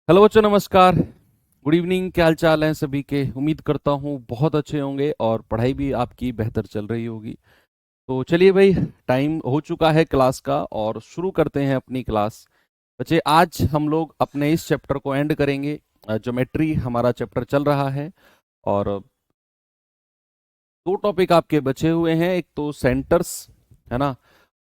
Hello बच्चों, नमस्कार। Good evening. क्या हाल चाल है सभी के? उम्मीद करता हूँ बहुत अच्छे होंगे और पढ़ाई भी आपकी बेहतर चल रही होगी। तो चलिए भाई, टाइम हो चुका है क्लास का और शुरू करते हैं अपनी क्लास। बच्चे, आज हम लोग अपने इस चैप्टर को एंड करेंगे। ज्योमेट्री हमारा चैप्टर चल रहा है और दो टॉपिक आपके बचे हुए हैं। एक तो सेंटर्स, है ना,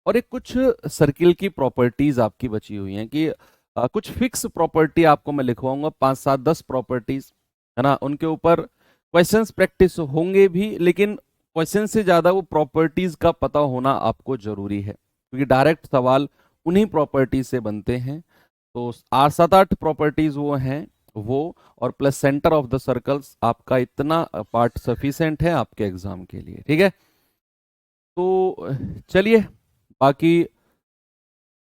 और एक कुछ सर्किल की प्रॉपर्टीज आपकी बची हुई हैं कि कुछ फिक्स प्रॉपर्टी आपको मैं लिखवाऊंगा, 5 7 10 प्रॉपर्टीज, है ना। उनके ऊपर क्वेश्चंस प्रैक्टिस होंगे भी, लेकिन क्वेश्चन से ज्यादा वो प्रॉपर्टीज का पता होना आपको जरूरी है, क्योंकि डायरेक्ट सवाल उन्हीं प्रॉपर्टीज से बनते हैं। तो 8 7 8 प्रॉपर्टीज वो हैं, वो और plus centre of the circles, आपका इतना पार्ट सफिशिएंट है आपके एग्जाम के लिए, ठीक है। तो चलिए, बाकी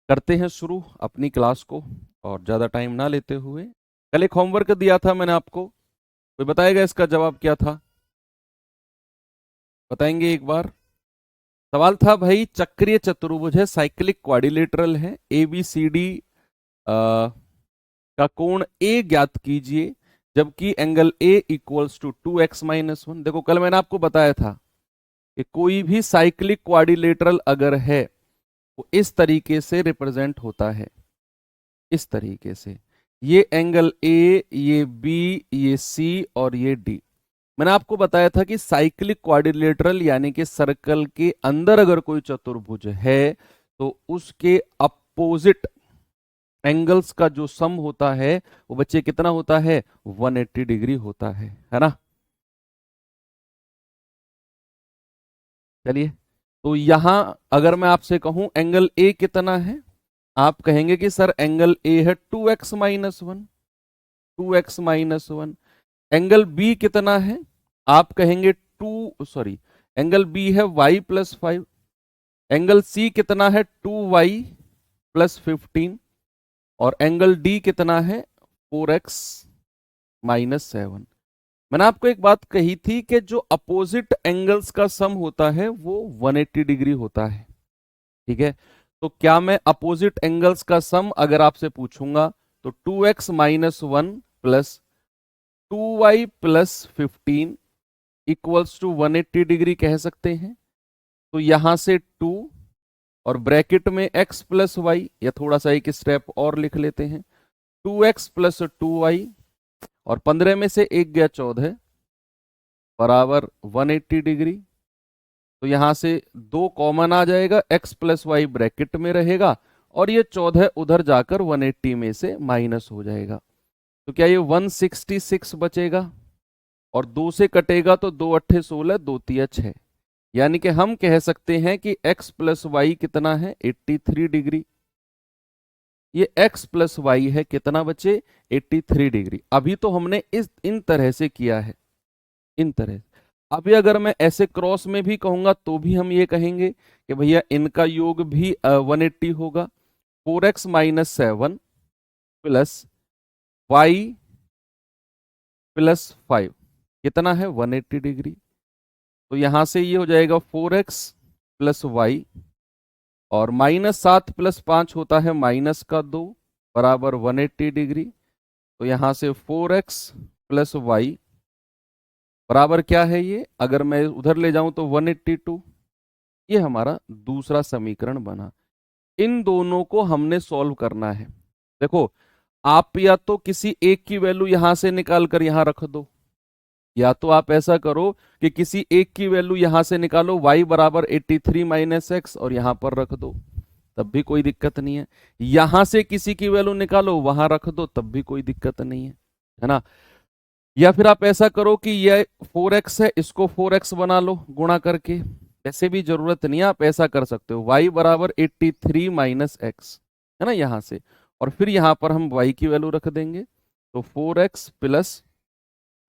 करते हैं शुरू अपनी क्लास को और ज़्यादा टाइम ना लेते हुए। कल एक होमवर्क दिया था मैंने आपको, कोई बताएगा इसका जवाब क्या था? बताएंगे एक बार? सवाल था भाई, चक्रीय चतुर्भुज है, साइक्लिक क्वाड्रिलेटरल है, ए बी सी डी का कोण ए ज्ञात कीजिए, जबकि angle A equals to 2x-1। देखो, कल मैंने आपको बताया था कि कोई भी साइक्लिक क्वाड्रिलेटरल अगर है वो इस तरीके से रिप्रेजेंट होता है, इस तरीके से। ये एंगल ए, ये बी, ये सी और ये डी। मैंने आपको बताया था कि साइक्लिक क्वाड्रिलेटरल यानी कि सर्कल के अंदर अगर कोई चतुर्भुज है तो उसके अपोजिट एंगल्स का जो सम होता है वो बच्चे कितना होता है? 180 डिग्री होता है ना। चलिए, तो यहां अगर मैं आपसे कहूं एंगल ए कितना है, आप कहेंगे कि सर एंगल ए है 2x-1, 2x-1। एंगल बी कितना है? आप कहेंगे एंगल बी है y+5। एंगल सी कितना है? 2y+15। और एंगल डी कितना है? 4x-7। मैंने आपको एक बात कही थी कि जो अपोजिट एंगल्स का सम होता है वो 180 डिग्री होता है, ठीक है। तो क्या मैं अपोजिट एंगल्स का सम अगर आपसे पूछूंगा तो 2x-1 plus 2y+15 equals to 180 degree कह सकते हैं? तो यहां से 2 और ब्रैकेट में x+y, या थोड़ा सा एक स्टेप और लिख लेते हैं, 2x+2y, और 15 में से 1 गया 14 बराबर 180 डिग्री। तो यहां से 2 कॉमन आ जाएगा, x+y ब्रैकेट में रहेगा और ये 14 उधर जाकर 180 में से माइनस हो जाएगा। तो क्या ये 166 बचेगा? और 2 से कटेगा तो 2 अट्ठे 16, 2 तिया 6। यानी कि हम कह सकते हैं कि x+y कितना है? 83 डिग्री। ये x+y है कितना बचे? 83 डिग्री। अभी तो हमने इन तरह से किया है, इन तरह। अभी अगर मैं ऐसे क्रॉस में भी कहूंगा तो भी हम ये कहेंगे कि भैया इनका योग भी 180 होगा। 4x-7 प्लस y+5 कितना है? 180 डिग्री। तो यहां से ये हो जाएगा 4x+y, और -7 + 5 होता है -2 बराबर 180 डिग्री। तो यहां से 4x+y बराबर क्या है? ये अगर मैं उधर ले जाऊं तो 182। ये हमारा दूसरा समीकरण बना। इन दोनों को हमने सॉल्व करना है। देखो, आप या तो किसी एक की वैल्यू यहां से निकाल कर यहां रख दो, या तो आप ऐसा करो कि किसी एक की वैल्यू यहां से निकालो, y बराबर 83 - x, और यहां पर रख दो, तब भी कोई दिक्कत नहीं है। यहां से किसी की वैल्यू निकालो, वहां रख दो, तब भी कोई दिक्कत नहीं है ना। या फिर आप ऐसा करो कि ये 4x है, इसको 4x बना लो गुणा करके, ऐसे भी जरूरत नहीं है, आप ऐसा कर सकते हो, y बराबर 83 - x, है ना, यहां से। और फिर यहां पर हम y की वैल्यू रख देंगे, तो 4x प्लस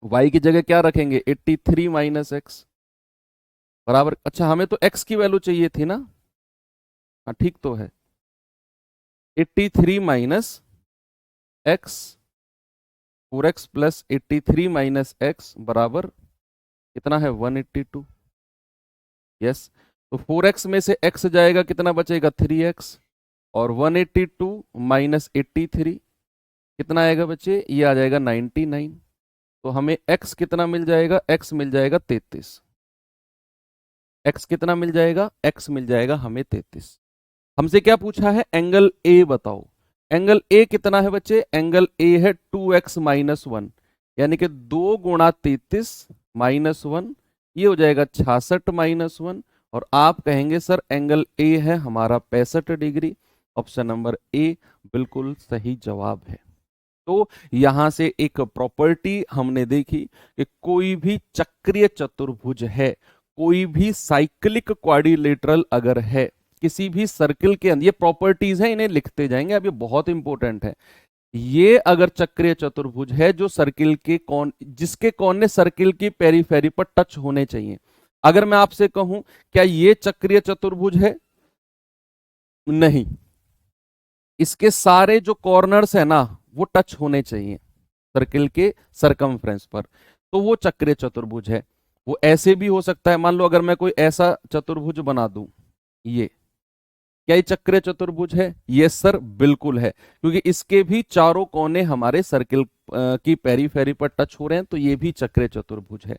y की जगह क्या रखेंगे? 83 - x बराबर, अच्छा हमें तो x की वैल्यू चाहिए थी ना। हाँ ठीक तो है, 83 - x, 4x प्लस 83 - x बराबर कितना है? 182। यस, तो 4x में से x जाएगा, कितना बचेगा? 3x। और 182 - 83 कितना आएगा बच्चे, ये आ जाएगा 99। तो हमें x कितना मिल जाएगा, x मिल जाएगा 33। x कितना मिल जाएगा, x मिल जाएगा हमें 33। हमसे क्या पूछा है, एंगल ए बताओ। एंगल ए कितना है बच्चे, एंगल ए है 2x माइनस 1, यानी कि 2 गुणा 33 माइनस 1, ये हो जाएगा 66 माइनस 1। और आप कहेंगे सर एंगल ए है हमारा 65 डिग्री। ऑप्शन नंबर ए बिल्कुल सही जवाब है। तो यहां से एक प्रॉपर्टी हमने देखी कि कोई भी चक्रीय चतुर्भुज है, कोई भी साइक्लिक क्वाड्रिलेटरल अगर है किसी भी सर्किल के अंदर, ये प्रॉपर्टीज है, इन्हें लिखते जाएंगे, अब ये बहुत इंपॉर्टेंट है। ये अगर चक्रीय चतुर्भुज है जो सर्किल के कौन, जिसके कोने सर्किल की पेरीफेरी पर टच होने चाहिए। अगर मैं आपसे कहूं क्या ये चक्रीय चतुर्भुज है, नहीं, इसके सारे जो कॉर्नर्स है ना वो टच होने चाहिए सर्किल के सरकमफ्रेंस पर, तो वो चक्रीय चतुर्भुज है। वो ऐसे भी हो सकता है, मान लो अगर मैं कोई ऐसा चतुर्भुज बना दूं, ये क्या ये चक्रीय चतुर्भुज है, यस सर बिल्कुल है, क्योंकि इसके भी चारों कोने हमारे सर्किल की पेरीफेरी पर टच हो रहे हैं, तो ये भी चक्रीय चतुर्भुज है।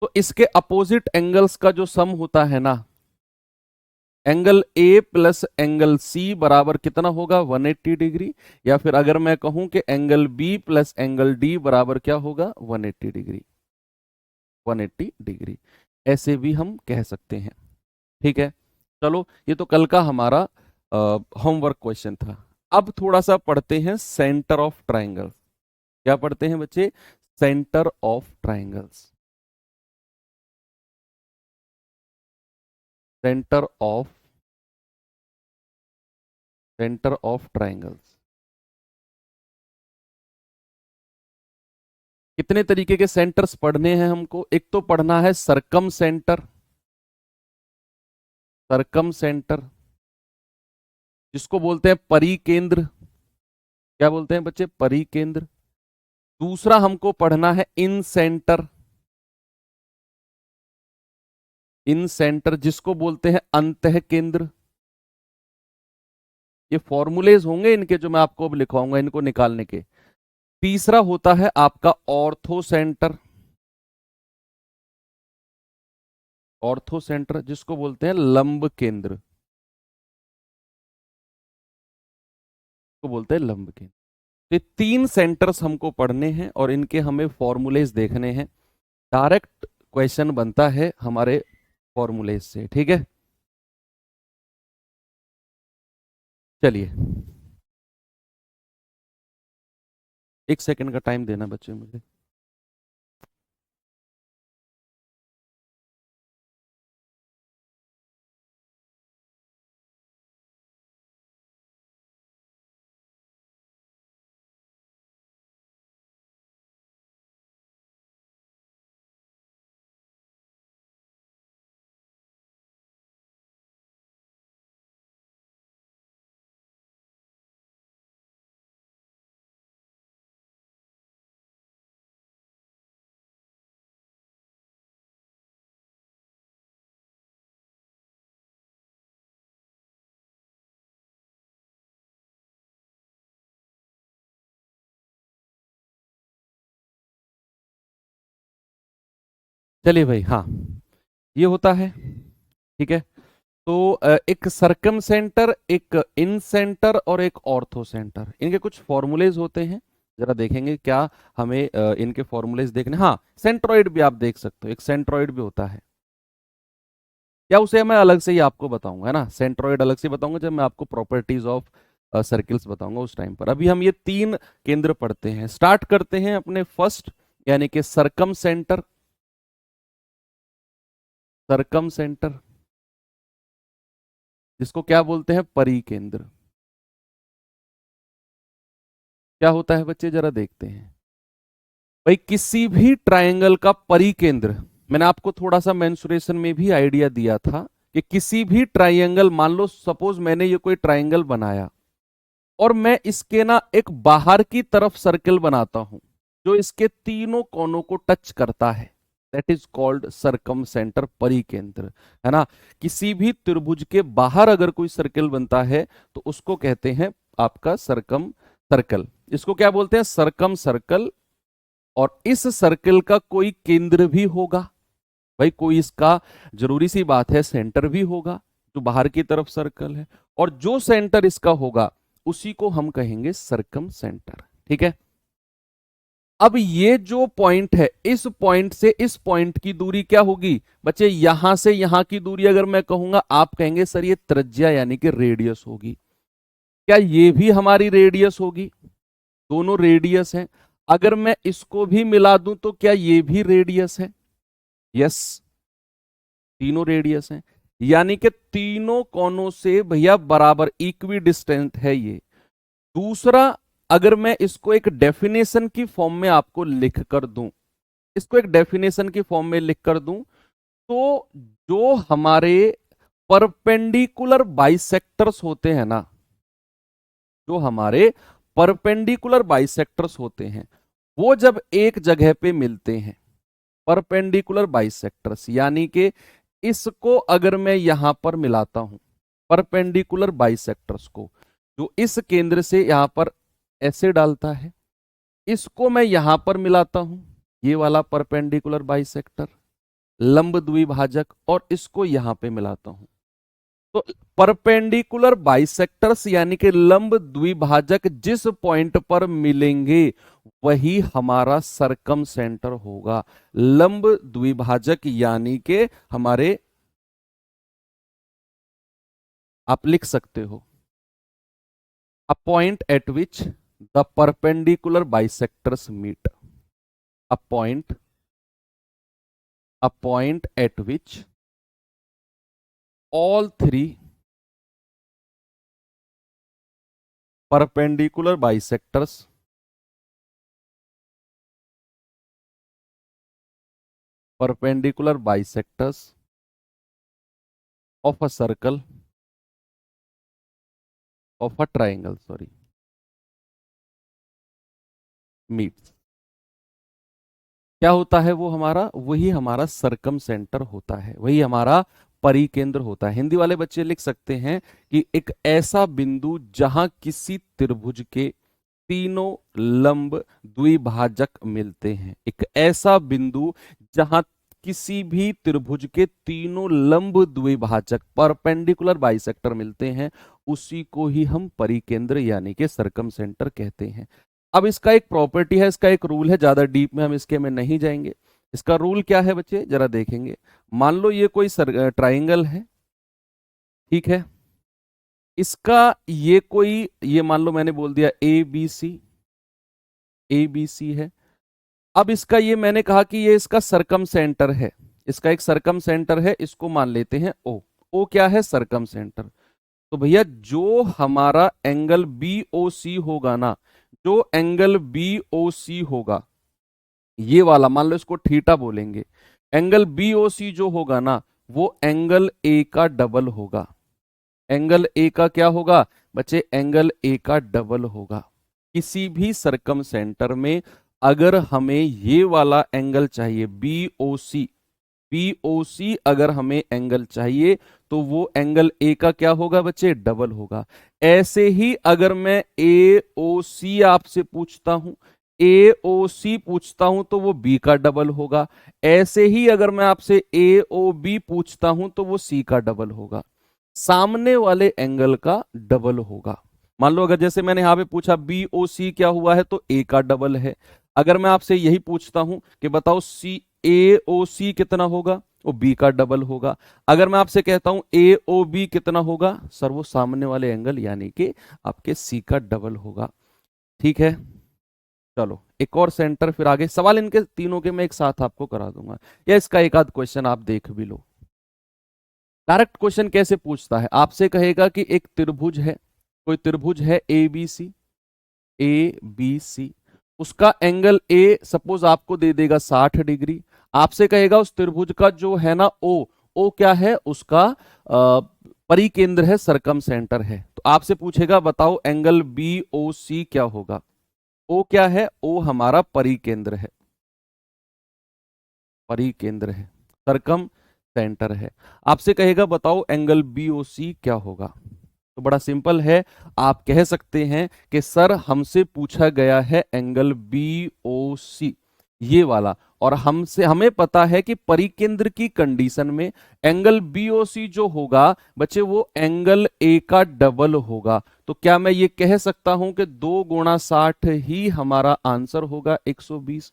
तो इसके अपोजिट एंगल्स का जो सम होता है ना, angle A plus angle C बराबर कितना होगा, 180 डिग्री। या फिर अगर मैं कहूं कि angle B plus angle D बराबर क्या होगा, 180 डिग्री, 180 डिग्री, ऐसे भी हम कह सकते हैं। ठीक है, चलो ये तो कल का हमारा होमवर्क क्वेश्चन था। अब थोड़ा सा पढ़ते हैं सेंटर ऑफ ट्राइंगल्स। क्या पढ़ते हैं बच्चे, centre of triangles. Centre of triangles. कितने तरीके के सेंटर्स पढ़ने हैं हमको, एक तो पढ़ना है सरकम सेंटर, सरकम सेंटर जिसको बोलते हैं परिकेंद्र। क्या बोलते हैं बच्चे, परिकेंद्र। दूसरा हमको पढ़ना है इन सेंटर, इन सेंटर जिसको बोलते हैं अंतः केंद्र। ये फॉर्मूलेज होंगे इनके जो मैं आपको अब लिखवाऊंगा इनको निकालने के। तीसरा होता है आपका ऑर्थो सेंटर, ऑर्थो सेंटर जिसको बोलते हैं लंब केंद्र, को बोलते हैं लंब केंद्र। ये 3 सेंटर्स हमको पढ़ने हैं और इनके हमें फॉर्मूलेज देखने हैं। डायरेक्ट क्वेश्चन बनता है हमारे फॉर्मूलेज से, ठीक है। चलिए 1 सेकंड का टाइम देना बच्चे मुझे। चलिए भाई, हाँ ये होता है, ठीक है। तो एक सरकम सेंटर, एक इन सेंटर और एक ऑर्थो सेंटर, इनके कुछ फॉर्मूलेज होते हैं, जरा देखेंगे क्या हमें इनके फॉर्मूलेज देखने। हाँ सेंट्रॉइड भी आप देख सकते हो, एक सेंट्रॉइड भी होता है, या उसे मैं अलग से ही आपको बताऊंगा, है ना, सेंट्रॉइड अलग से बताऊंगा जब मैं आपको प्रॉपर्टीज ऑफ सर्किल्स बताऊंगा उस टाइम पर। अभी हम ये 3 केंद्र पढ़ते हैं। स्टार्ट करते हैं अपने फर्स्ट, यानी कि सरकम सेंटर, सरकम सेंटर जिसको क्या बोलते हैं, परिकेंद्र। क्या होता है बच्चे जरा देखते हैं। भाई किसी भी ट्रायंगल का परिकेंद्र, मैंने आपको थोड़ा सा मेंसुरेशन में भी आइडिया दिया था कि किसी भी ट्रायंगल, मान लो सपोज मैंने ये कोई ट्रायंगल बनाया और मैं इसके ना एक बाहर की तरफ सर्कल बनाता हूं जो इसके तीनों कोनों को टच करता है, दैट इज कॉल्ड सरकम सेंटर, परिकेंद्र, है ना। किसी भी त्रिभुज के बाहर अगर कोई सर्कल बनता है तो उसको कहते हैं आपका सरकम सर्कल। इसको क्या बोलते हैं, सरकम सर्कल। और इस सर्कल का कोई केंद्र भी होगा, भाई कोई इसका जरूरी सी बात है सेंटर भी होगा, जो बाहर की तरफ सर्कल है, और जो सेंटर इसका होगा उसी को हम कहेंगे सरकम सेंटर। ठीक है। अब ये जो पॉइंट है, इस पॉइंट से इस पॉइंट की दूरी क्या होगी बच्चे, यहां से यहां की दूरी अगर मैं कहूंगा, आप कहेंगे सर ये त्रिज्या यानी कि रेडियस होगी। क्या ये भी हमारी रेडियस होगी, दोनों रेडियस हैं। अगर मैं इसको भी मिला दूं तो क्या ये भी रेडियस है, यस, तीनों रेडियस हैं, यानी कि तीनों कोनों से भैया बराबर इक्वी डिस्टेंट है ये। दूसरा, अगर मैं इसको एक डेफिनेशन की फॉर्म में आपको लिख कर दूं, इसको एक डेफिनेशन की फॉर्म में लिख कर दूं, तो जो हमारे परपेंडिकुलर बाइसेक्टर्स होते हैं ना, जो हमारे परपेंडिकुलर बाइसेक्टर्स होते हैं, वो जब एक जगह पे मिलते हैं, परपेंडिकुलर बाइसेक्टर्स यानी कि इसको अगर मैं यहां पर मिलाता हूं, परपेंडिकुलर बाइसेक्टर्स को, जो इस केंद्र से यहां पर ऐसे डालता है, इसको मैं यहां पर मिलाता हूं, ये वाला परपेंडिकुलर बाइसेक्टर लंब द्विभाजक, और इसको यहां पे मिलाता हूं, तो परपेंडिकुलर बाइसेक्टर्स यानी कि लंब द्विभाजक जिस पॉइंट पर मिलेंगे वही हमारा सरकम सेंटर होगा। लंब द्विभाजक यानी कि हमारे, आप लिख सकते हो, a point at which the perpendicular bisectors meet, a point at which all three perpendicular bisectors of a circle of a triangle, sorry, meets, क्या होता है वो हमारा, वही हमारा सरकम सेंटर होता है, वही हमारा परिकेंद्र होता है। हिंदी वाले बच्चे लिख सकते हैं कि एक ऐसा बिंदु जहां किसी त्रिभुज के तीनों लंब द्विभाजक मिलते हैं, एक ऐसा बिंदु जहां किसी भी त्रिभुज के तीनों लंब द्विभाजक परपेंडिकुलर बाइसेक्टर मिलते हैं, उसी को ही हम परिकेंद्र यानी कि सरकम सेंटर कहते हैं। अब इसका एक प्रॉपर्टी है, इसका एक रूल है, ज्यादा डीप में हम इसके में नहीं जाएंगे। इसका रूल क्या है बच्चे, जरा देखेंगे। मान लो ये कोई ट्राइंगल है, ठीक है, इसका ये कोई, ये मान लो मैंने बोल दिया ए बी सी है। अब इसका ये मैंने कहा कि ये इसका सरकम सेंटर है, इसका एक सरकम सेंटर है, इसको मान लेते हैं ओ। ओ क्या है, सरकम सेंटर। तो भैया जो हमारा एंगल बी ओ सी होगा ना, जो एंगल बी ओ सी होगा, ये वाला मान लो इसको थीटा बोलेंगे, एंगल बी ओ सी जो होगा ना, वो एंगल ए का डबल होगा। एंगल ए का क्या होगा बच्चे, एंगल ए का डबल होगा। किसी भी सरकम सेंटर में अगर हमें ये वाला एंगल चाहिए बी ओ सी अगर हमें एंगल चाहिए, तो वो एंगल ए का क्या होगा बच्चे, डबल होगा। ऐसे ही अगर मैं ए ओ सी आपसे पूछता हूं, ए ओ सी पूछता हूं तो वो बी का डबल होगा। ऐसे ही अगर मैं आपसे ए ओ बी पूछता हूं तो वो सी का डबल होगा, सामने वाले एंगल का डबल होगा। मान लो अगर जैसे मैंने यहां पे पूछा बी ओ सी क्या हुआ है, तो ए का डबल है। अगर मैं आपसे यही पूछता हूं कि बताओ सी ए ओ सी कितना होगा, वो बी का डबल होगा। अगर मैं आपसे कहता हूं ए ओ बी कितना होगा, सर वो सामने वाले एंगल यानी कि आपके सी का डबल होगा। ठीक है, चलो एक और सेंटर, फिर आगे सवाल इनके तीनों के मैं एक साथ आपको करा दूंगा, या इसका एक आध क्वेश्चन आप देख भी लो। डायरेक्ट क्वेश्चन कैसे पूछता है, आपसे कहेगा कि एक त्रिभुज है, कोई त्रिभुज है ए बी सी, उसका एंगल ए सपोज आपको दे देगा 60 डिग्री। आपसे कहेगा उस त्रिभुज का जो है ना ओ क्या है, उसका परिकेंद्र है, सरकम सेंटर है। तो आपसे पूछेगा बताओ एंगल बी ओ सी क्या होगा। ओ क्या है, ओ हमारा परिकेंद्र है, परिकेंद्र है, सरकम सेंटर है। आपसे कहेगा बताओ एंगल बी ओ सी क्या होगा। तो बड़ा सिंपल है, आप कह सकते हैं कि सर हमसे पूछा गया है एंगल बी ओ सी ये वाला, और हमें पता है कि परिकेंद्र की कंडीशन में एंगल बीओसी जो होगा बच्चे वो एंगल ए का डबल होगा। तो क्या मैं ये कह सकता हूं कि 2 × 60 ही हमारा आंसर होगा 120?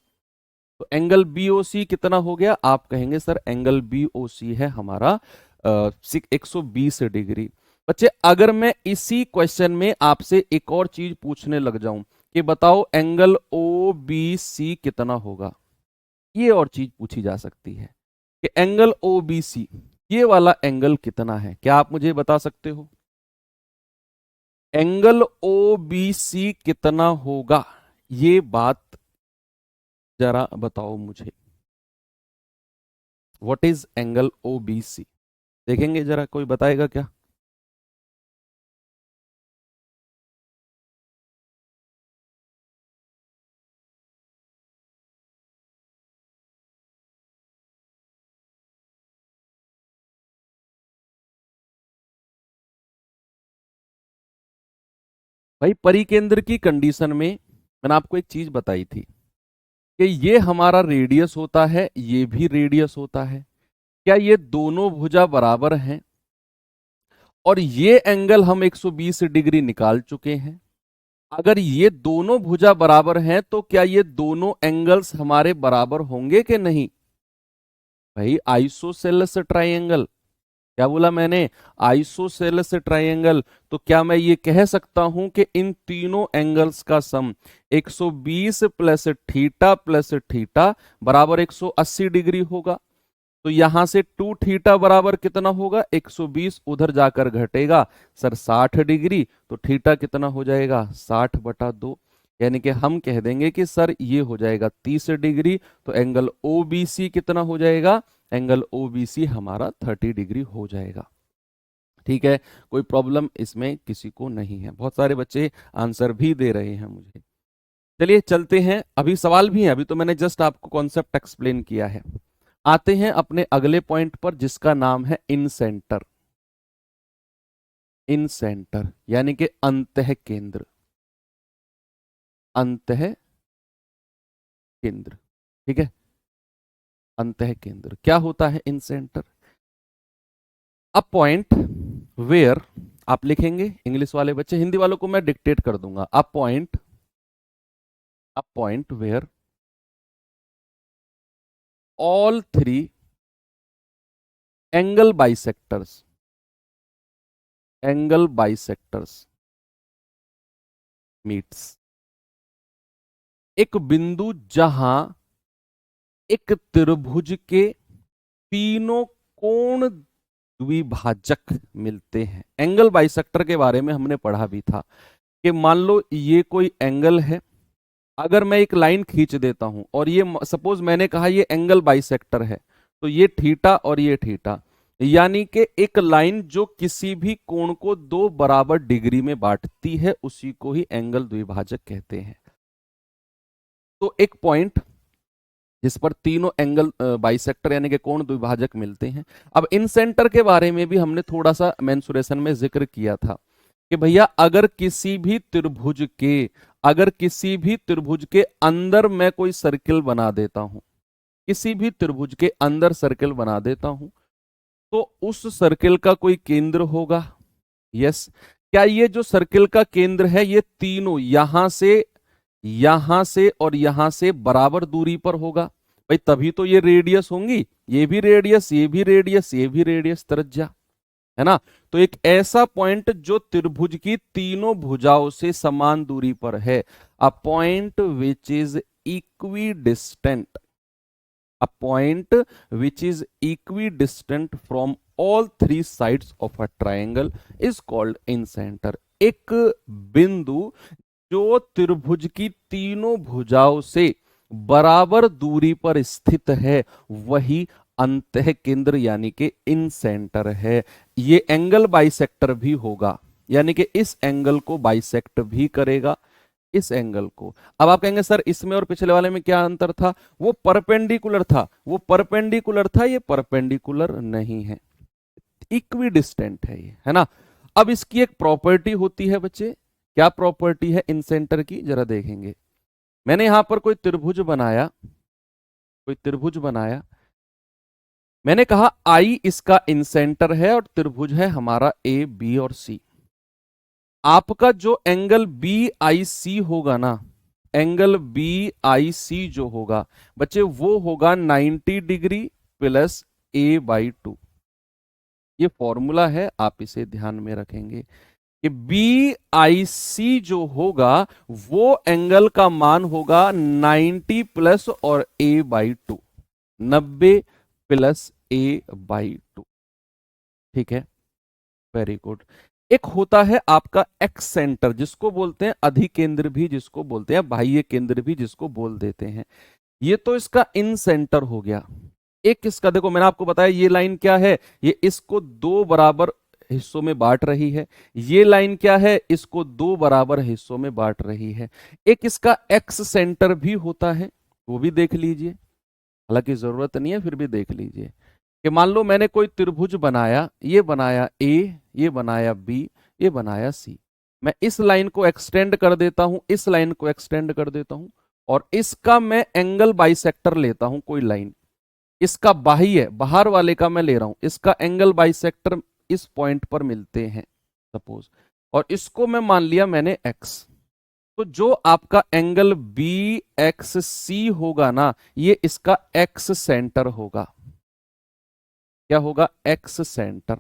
तो एंगल बीओसी कितना हो गया? आप कहेंगे सर एंगल बीओसी है हमारा 120 डिग्री। बच्चे अगर मैं इसी क्वेश्चन में आपसे एक और चीज पूछने लग जाऊं कि बताओ एंगल ओ बी सी कितना होगा, ये और चीज पूछी जा सकती है कि एंगल ओ बी सी ये वाला एंगल कितना है, क्या आप मुझे बता सकते हो? एंगल ओ बी सी कितना होगा, ये बात जरा बताओ मुझे। What is angle O B C? देखेंगे जरा, कोई बताएगा क्या? भाई परिकेंद्र की कंडीशन में मैंने आपको एक चीज बताई थी कि ये हमारा रेडियस होता है, ये भी रेडियस होता है। क्या ये दोनों भुजा बराबर हैं? और ये एंगल हम 120 डिग्री निकाल चुके हैं। अगर ये दोनों भुजा बराबर हैं तो क्या ये दोनों एंगल्स हमारे बराबर होंगे कि नहीं? भाई आइसोसेलेस ट्राइंगल, क्या बोला मैंने? Isosceles triangle. तो क्या मैं ये कह सकता हूं कि इन तीनों एंगल्स का सम 120 प्लस थीटा प्लस थीटा बराबर 180 डिग्री होगा? तो यहां से 2 थीटा बराबर कितना होगा? 120 उधर जाकर घटेगा सर 60 डिग्री, तो थीटा कितना हो जाएगा? 60/2। यानी कि हम कह देंगे कि सर ये हो जाएगा 30 डिग्री। तो एंगल ओ बी सी कितना हो जाएगा? एंगल ओ बी सी हमारा 30 डिग्री हो जाएगा। ठीक है, कोई प्रॉब्लम इसमें किसी को नहीं है। बहुत सारे बच्चे आंसर भी दे रहे हैं मुझे। चलिए चलते हैं, अभी सवाल भी है, अभी तो मैंने जस्ट आपको कॉन्सेप्ट एक्सप्लेन किया है। आते हैं अपने अगले पॉइंट पर जिसका नाम है इन सेंटर। इन सेंटर यानी कि अंतः केंद्र। अंतः केंद्र, ठीक है। अंतः केंद्र क्या होता है? इन सेंटर अ पॉइंट वेयर, आप लिखेंगे इंग्लिश वाले बच्चे, हिंदी वालों को मैं डिक्टेट कर दूंगा। A point where all 3 angle bisectors, angle bisectors meets. एक बिंदु जहां एक त्रिभुज के तीनों कोण द्विभाजक मिलते हैं। एंगल बाइसेक्टर के बारे में हमने पढ़ा भी था कि मान लो ये कोई एंगल है, अगर मैं एक लाइन खींच देता हूं और ये सपोज मैंने कहा ये एंगल बाइसेक्टर है, तो ये थीटा और ये थीटा, यानी कि एक लाइन जो किसी भी कोण को 2 बराबर डिग्री में बांटती है उसी को ही एंगल द्विभाजक कहते हैं। तो एक पॉइंट जिस पर तीनों एंगल बाइसेक्टर यानी कि कोण द्विभाजक मिलते हैं। अब इन सेंटर के बारे में भी हमने थोड़ा सा मेंसुरेशन में जिक्र किया था कि भैया अगर किसी भी त्रिभुज के अंदर मैं कोई सर्किल बना देता हूं, किसी भी त्रिभुज के अंदर सर्किल बना देता हूं, तो उस सर्किल का कोई केंद्र होगा। यस, क्या ये जो सर्किल का केंद्र है ये तीनों यहां से और यहां से बराबर दूरी पर होगा? भाई तभी तो ये रेडियस होंगी, ये भी रेडियस, ये भी रेडियस, ये भी रेडियस, त्रिज्या, है ना। तो एक ऐसा पॉइंट जो त्रिभुज की तीनों भुजाओं से समान दूरी पर है, a point which is equidistant, a point which is equidistant from all 3 sides of a triangle is called in centre. एक बिंदु जो त्रिभुज की तीनों भुजाओं से बराबर दूरी पर स्थित है वही अंतः केंद्र यानी कि इन सेंटर है। ये एंगल बाइसेक्टर भी होगा, यानी कि इस एंगल को बाइसेक्ट भी करेगा, इस एंगल को। अब आप कहेंगे सर इसमें और पिछले वाले में क्या अंतर था? वो परपेंडिकुलर था, वो परपेंडिकुलर था, ये परपेंडिकुलर नहीं है, इक्विडिस्टेंट है ये, है ना। अब इसकी एक प्रॉपर्टी होती है बच्चे, क्या प्रॉपर्टी है इन सेंटर की, जरा देखेंगे। मैंने यहां पर कोई त्रिभुज बनाया, कोई त्रिभुज बनाया, मैंने कहा आई इसका इन सेंटर है और त्रिभुज है हमारा ए बी और सी। आपका जो एंगल बी आई सी होगा ना, एंगल बी आई सी जो होगा बच्चे, वो होगा 90 डिग्री प्लस a/2। ये फॉर्मूला है, आप इसे ध्यान में रखेंगे कि बी आई सी जो होगा वो एंगल का मान होगा 90 प्लस और a/2, 90 प्लस a/2। ठीक है, वेरी गुड। एक होता है आपका एक्स सेंटर, जिसको बोलते हैं अधिकेंद्र भी जिसको बोलते हैं, बाह्य केंद्र भी जिसको बोल देते हैं। ये तो इसका इन सेंटर हो गया। एक इसका देखो, मैंने आपको बताया ये लाइन क्या है, ये इसको दो बराबर हिस्सों में बांट रही है। ये लाइन क्या है, इसको दो बराबर हिस्सों में बांट रही है। एक इसका एक्स सेंटर भी होता है, वो भी देख लीजिए, हालांकि जरूरत नहीं है फिर भी देख लीजिए कि मान लो मैंने कोई त्रिभुज बनाया, ये बनाया ए, ये बनाया बी, ये बनाया सी। मैं इस लाइन को एक्सटेंड कर देता हूं, इस लाइन को एक्सटेंड कर देता हूं, और इसका मैं एंगल बाइसेक्टर लेता हूं, कोई लाइन इसका बाह्य बाहर वाले का मैं ले रहा हूं, इसका एंगल बाइसेक्टर इस पॉइंट पर मिलते हैं सपोज, और इसको मैं मान लिया मैंने एक्स। तो जो आपका एंगल बी एक्स सी होगा ना, ये इसका एक्स सेंटर होगा। क्या होगा, एक्स सेंटर।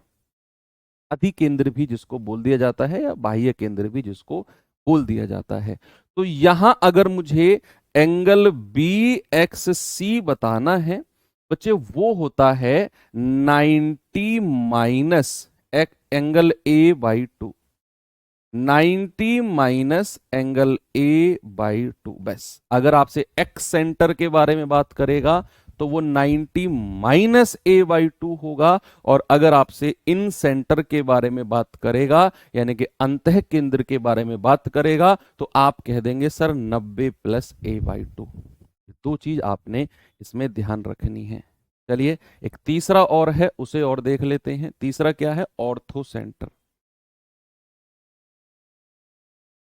अधिकेंद्र भी जिसको बोल दिया जाता है या बाह्य केंद्र भी जिसको बोल दिया जाता है। तो यहां अगर मुझे एंगल बी एक्स सी बताना है बच्चे, वो होता है 90 minus angle a/2, 90 minus angle a/2। बस अगर आपसे एक्स सेंटर के बारे में बात करेगा तो वो 90 माइनस a/2 होगा, और अगर आपसे इन सेंटर के बारे में बात करेगा यानी कि अंतः केंद्र के बारे में बात करेगा तो आप कह देंगे सर 90 प्लस a/2। दो चीज आपने इसमें ध्यान रखनी है। चलिए एक तीसरा और है, उसे और देख लेते हैं। तीसरा क्या है, ऑर्थो सेंटर।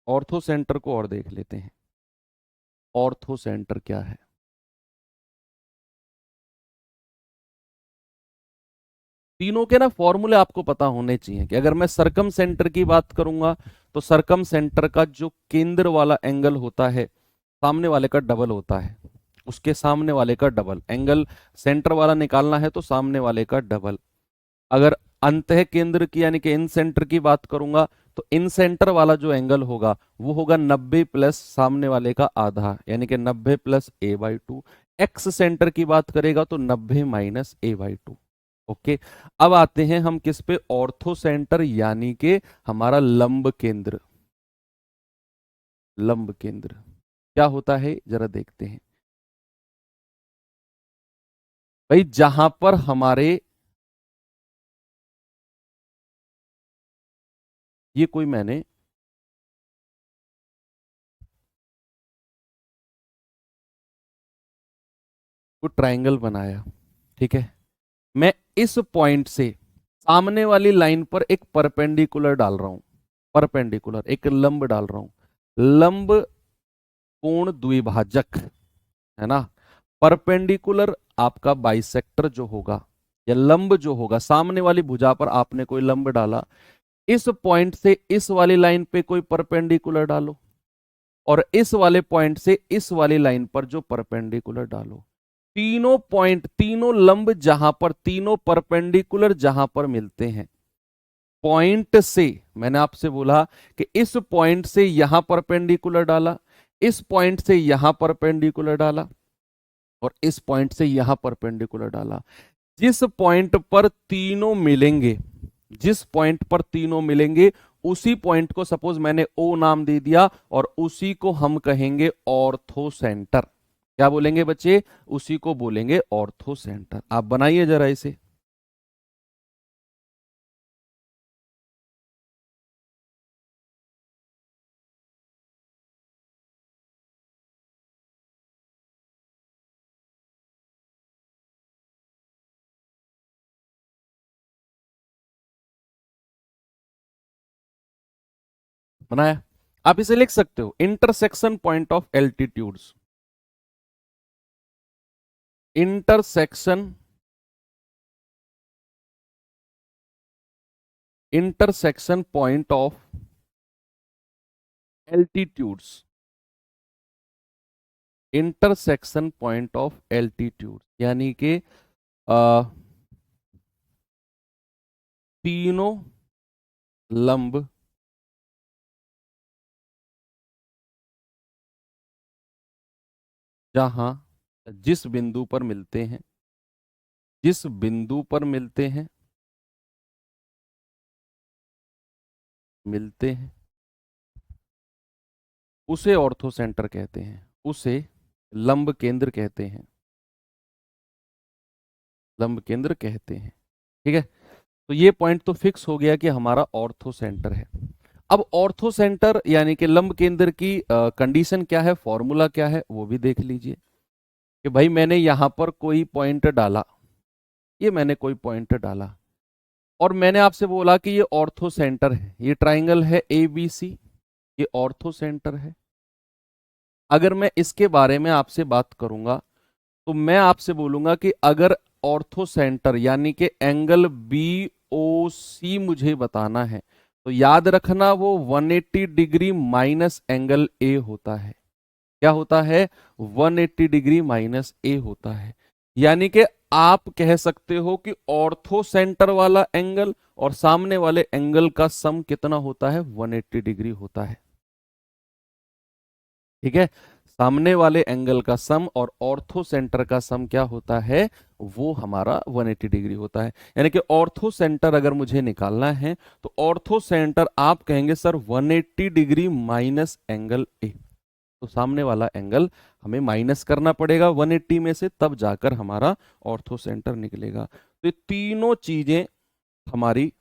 ऑर्थो सेंटर को और देख लेते हैं। ऑर्थो सेंटर क्या है, तीनों के ना फॉर्मूले आपको पता होने चाहिए कि अगर मैं सरकम सेंटर की बात करूंगा तो सरकम सेंटर का जो केंद्र वाला एंगल होता है सामने वाले का डबल होता है, उसके सामने वाले का डबल एंगल। सेंटर वाला निकालना है तो सामने वाले का डबल। अगर अंतः केंद्र की यानी कि इन सेंटर की बात करूंगा तो इन सेंटर वाला जो एंगल होगा वो होगा 90 प्लस सामने वाले का आधा यानी कि 90 प्लस a/2। एक्स सेंटर की बात करेगा तो 90 माइनस a/2। ओके, अब आते हैं हम किस पे, ऑर्थो सेंटर यानी कि हमारा लंब केंद्र। लंब केंद्र क्या होता है जरा देखते हैं भाई। जहां पर हमारे ये कोई मैंने कोई ट्रायंगल बनाया, ठीक है, मैं इस पॉइंट से सामने वाली लाइन पर एक परपेंडिकुलर डाल रहा हूं, परपेंडिकुलर एक लंब डाल रहा हूं। लंब कोण द्विभाजक है ना। परपेंडिकुलर आपका बाइसेक्टर जो होगा या लंब जो होगा, सामने वाली भुजा पर आपने कोई लंब डाला, इस पॉइंट से इस वाली लाइन पे कोई परपेंडिकुलर डालो, और इस वाले पॉइंट से इस वाली लाइन पर जो परपेंडिकुलर डालो। तीनों पॉइंट, तीनों लंब जहां पर, तीनों परपेंडिकुलर जहां पर मिलते हैं, पॉइंट से, मैंने आपसे बोला कि इस पॉइंट से यहां परपेंडिकुलर डाला, इस पॉइंट से यहां परपेंडिकुलर डाला, और इस पॉइंट से यहां परपेंडिकुलर डाला। जिस पॉइंट पर तीनों मिलेंगे, जिस पॉइंट पर तीनों मिलेंगे उसी पॉइंट को सपोज मैंने ओ नाम दे दिया, और उसी को हम कहेंगे ऑर्थो सेंटर। क्या बोलेंगे बच्चे, उसी को बोलेंगे ऑर्थो सेंटर। आप बनाइए जरा इसे। बनाया। आप इसे लिख सकते हो intersection point of altitudes, intersection point of altitudes, intersection point of altitude, यानी कि तीनों लंब जहां जिस बिंदु पर मिलते हैं, जिस बिंदु पर मिलते हैं, मिलते हैं, उसे ऑर्थो सेंटर कहते हैं, उसे लंब केंद्र कहते हैं, लंब केंद्र कहते हैं। ठीक है, तो ये पॉइंट तो फिक्स हो गया कि हमारा ऑर्थो सेंटर है। अब ऑर्थो सेंटर यानी कि लंब केंद्र की कंडीशन क्या है, फॉर्मूला क्या है, वो भी देख लीजिए कि भाई मैंने यहां पर कोई पॉइंट डाला, ये मैंने कोई पॉइंट डाला और मैंने आपसे बोला कि ये ऑर्थो सेंटर है, ये ट्राइंगल है ABC, ये ऑर्थो सेंटर है। अगर मैं इसके बारे में आपसे बात करूंगा तो मैं आपसे बोलूंगा कि अगर ऑर्थो सेंटर यानी कि एंगल BOC मुझे बताना है तो याद रखना वो 180 डिग्री माइनस एंगल A होता है। क्या होता है? 180 डिग्री माइनस A होता है। यानी कि आप कह सकते हो कि ऑर्थो सेंटर वाला एंगल और सामने वाले एंगल का सम कितना होता है? 180 डिग्री होता है। ठीक है, सामने वाले एंगल का सम और ऑर्थो सेंटर का सम क्या होता है? वो हमारा 180 डिग्री होता है। यानी कि ऑर्थो सेंटर अगर मुझे निकालना है तो ऑर्थो सेंटर आप कहेंगे sir 180 degree minus angle A, तो सामने वाला एंगल हमें माइनस करना पड़ेगा 180 में से, तब जाकर हमारा ऑर्थो सेंटर निकलेगा। तो ये तीनों चीजें हमारी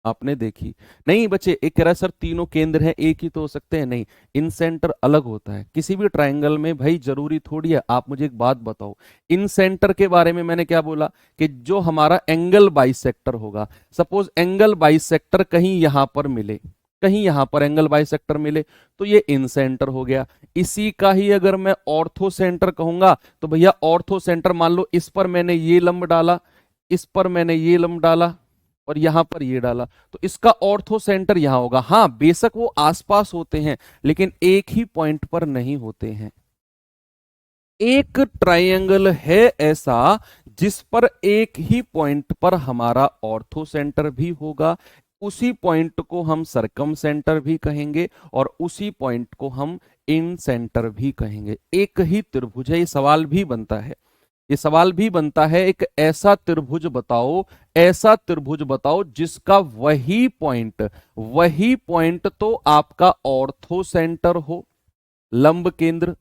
आपने देखी। नहीं बच्चे, एक कह रहा है सर तीनों केंद्र हैं एक ही तो हो सकते हैं, नहीं, इन सेंटर अलग होता है किसी भी ट्रायंगल में। भाई जरूरी थोड़ी है। आप मुझे एक बात बताओ, इन सेंटर के बारे में मैंने क्या बोला कि जो हमारा एंगल बाइसेक्टर होगा, सपोज एंगल बाइसेक्टर कहीं यहां पर मिले, कहीं यहां पर एंगल बाइसेक्टर मिले, तो ये इन सेंटर हो गया। इसी का ही अगर मैं ऑर्थो सेंटर कहूंगा तो भैया ऑर्थो सेंटर मान लो इस पर मैंने ये लंब डाला, इस पर मैंने ये लंब डाला और यहां पर ये डाला, तो इसका ऑर्थो सेंटर यहां होगा। हां बेशक वो आसपास होते हैं लेकिन एक ही पॉइंट पर नहीं होते हैं। एक ट्रायंगल है ऐसा जिस पर एक ही पॉइंट पर हमारा ऑर्थो सेंटर भी होगा, उसी पॉइंट को हम सरकम सेंटर भी कहेंगे और उसी पॉइंट को हम इन सेंटर भी कहेंगे। एक ही त्रिभुज है। ये सवाल भी बनता है, ये सवाल भी बनता है, एक ऐसा त्रिभुज बताओ, ऐसा त्रिभुज बताओ जिसका वही पॉइंट तो आपका ऑर्थो सेंटर हो, लंब केंद्र,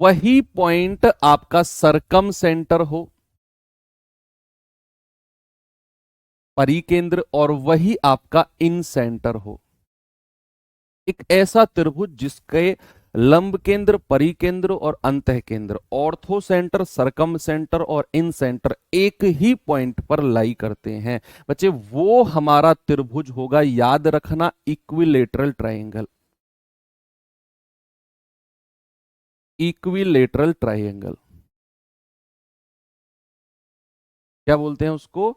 वही पॉइंट आपका सरकम सेंटर हो, परिकेंद्र, और वही आपका इन सेंटर हो। एक ऐसा त्रिभुज जिसके लंब केंद्र, परिकेंद्र और अंतः केंद्र, ऑर्थो सेंटर, सरकम सेंटर और इन सेंटर एक ही पॉइंट पर लाई करते हैं बच्चे, वो हमारा त्रिभुज होगा। याद रखना, इक्विलेटरल ट्रायंगल, इक्विलेटरल ट्रायंगल क्या बोलते हैं उसको?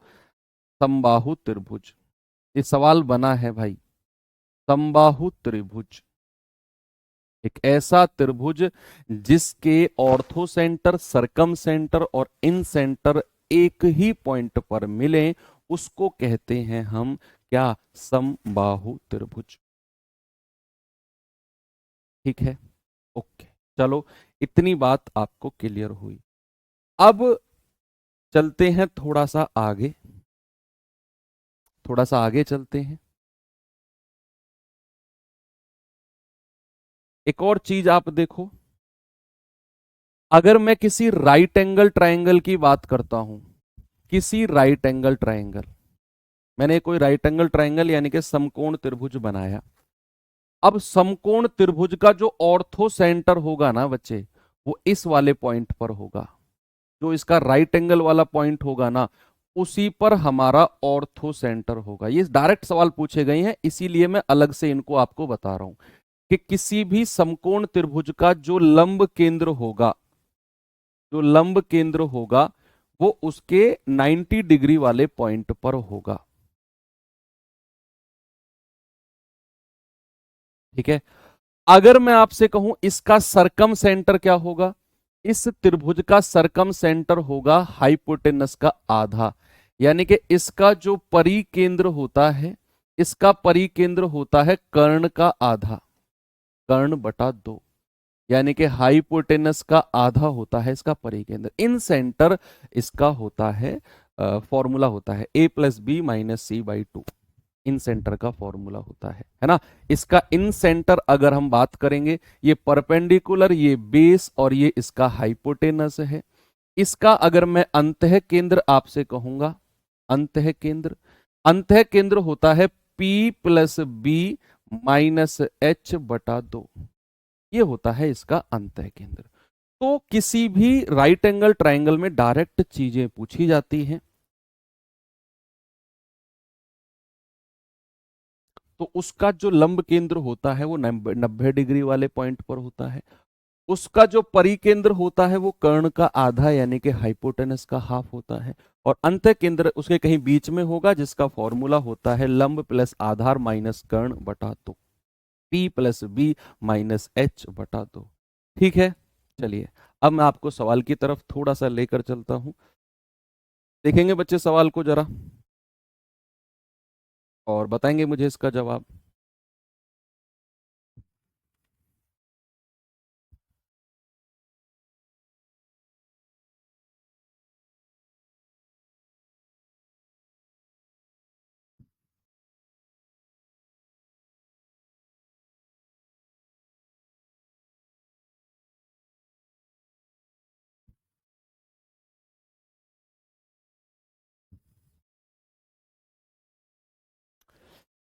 समबाहु त्रिभुज। ये सवाल बना है भाई, समबाहु त्रिभुज, एक ऐसा त्रिभुज जिसके ऑर्थो सेंटर, सरकम सेंटर और इन सेंटर एक ही पॉइंट पर मिले, उसको कहते हैं हम क्या? समबाहु त्रिभुज। ठीक है, ओके, चलो इतनी बात आपको क्लियर हुई। अब चलते हैं थोड़ा सा आगे, थोड़ा सा आगे चलते हैं। एक और चीज आप देखो, अगर मैं किसी राइट एंगल ट्रायंगल की बात करता हूं, किसी राइट एंगल ट्रायंगल, मैंने कोई राइट एंगल ट्रायंगल यानी कि समकोण त्रिभुज बनाया। अब समकोण त्रिभुज का जो ऑर्थो सेंटर होगा ना बच्चे, वो इस वाले पॉइंट पर होगा। जो इसका राइट एंगल वाला पॉइंट होगा ना, उसी पर हमारा ऑर्थो सेंटर होगा। ये डायरेक्ट सवाल पूछे गए हैं, इसीलिए मैं अलग से इनको आपको बता रहा हूं कि किसी भी समकोण त्रिभुज का जो लंब केंद्र होगा, जो लंब केंद्र होगा वो उसके 90 डिग्री वाले पॉइंट पर होगा। ठीक है। अगर मैं आपसे कहूं इसका सरकम सेंटर क्या होगा, इस त्रिभुज का सरकम सेंटर होगा हाइपोटेनस का आधा, यानी कि इसका जो परिकेंद्र होता है, इसका परिकेंद्र होता है कर्ण का आधा, कर्ण बटा 2, यानी कि हाइपोटेनस का आधा होता है इसका परिकेंद्र। इन सेंटर इसका होता है, फॉर्मूला होता है a+b-c/2, इन सेंटर का फॉर्मूला होता है ना। इसका इन सेंटर अगर हम बात करेंगे, ये परपेंडिकुलर, ये बेस और ये इसका हाइपोटेनस है। इसका अगर मैं अंतः केंद्र आपसे कहूंगा, अंतः केंद्र, अंतः केंद्र होता है p+b-h/2, ये होता है इसका अंतः केंद्र। तो किसी भी राइट एंगल ट्राइंगल में डायरेक्ट चीजें पूछी जाती हैं, तो उसका जो लंब केंद्र होता है वो 90 डिग्री वाले पॉइंट पर होता है। उसका जो परिकेंद्र होता है वो कर्ण का आधा, यानी कि हाइपोटेनस का हाफ होता है। और अंत केंद्र उसके कहीं बीच में होगा, जिसका फॉर्मूला होता है लंब प्लस आधार माइनस कर्ण बटा 2, p+b-h/2। ठीक है, चलिए अब मैं आपको सवाल की तरफ थोड़ा सा लेकर चलता हूं। देखेंगे बच्चे सवाल को जरा और बताएंगे मुझे इसका जवाब।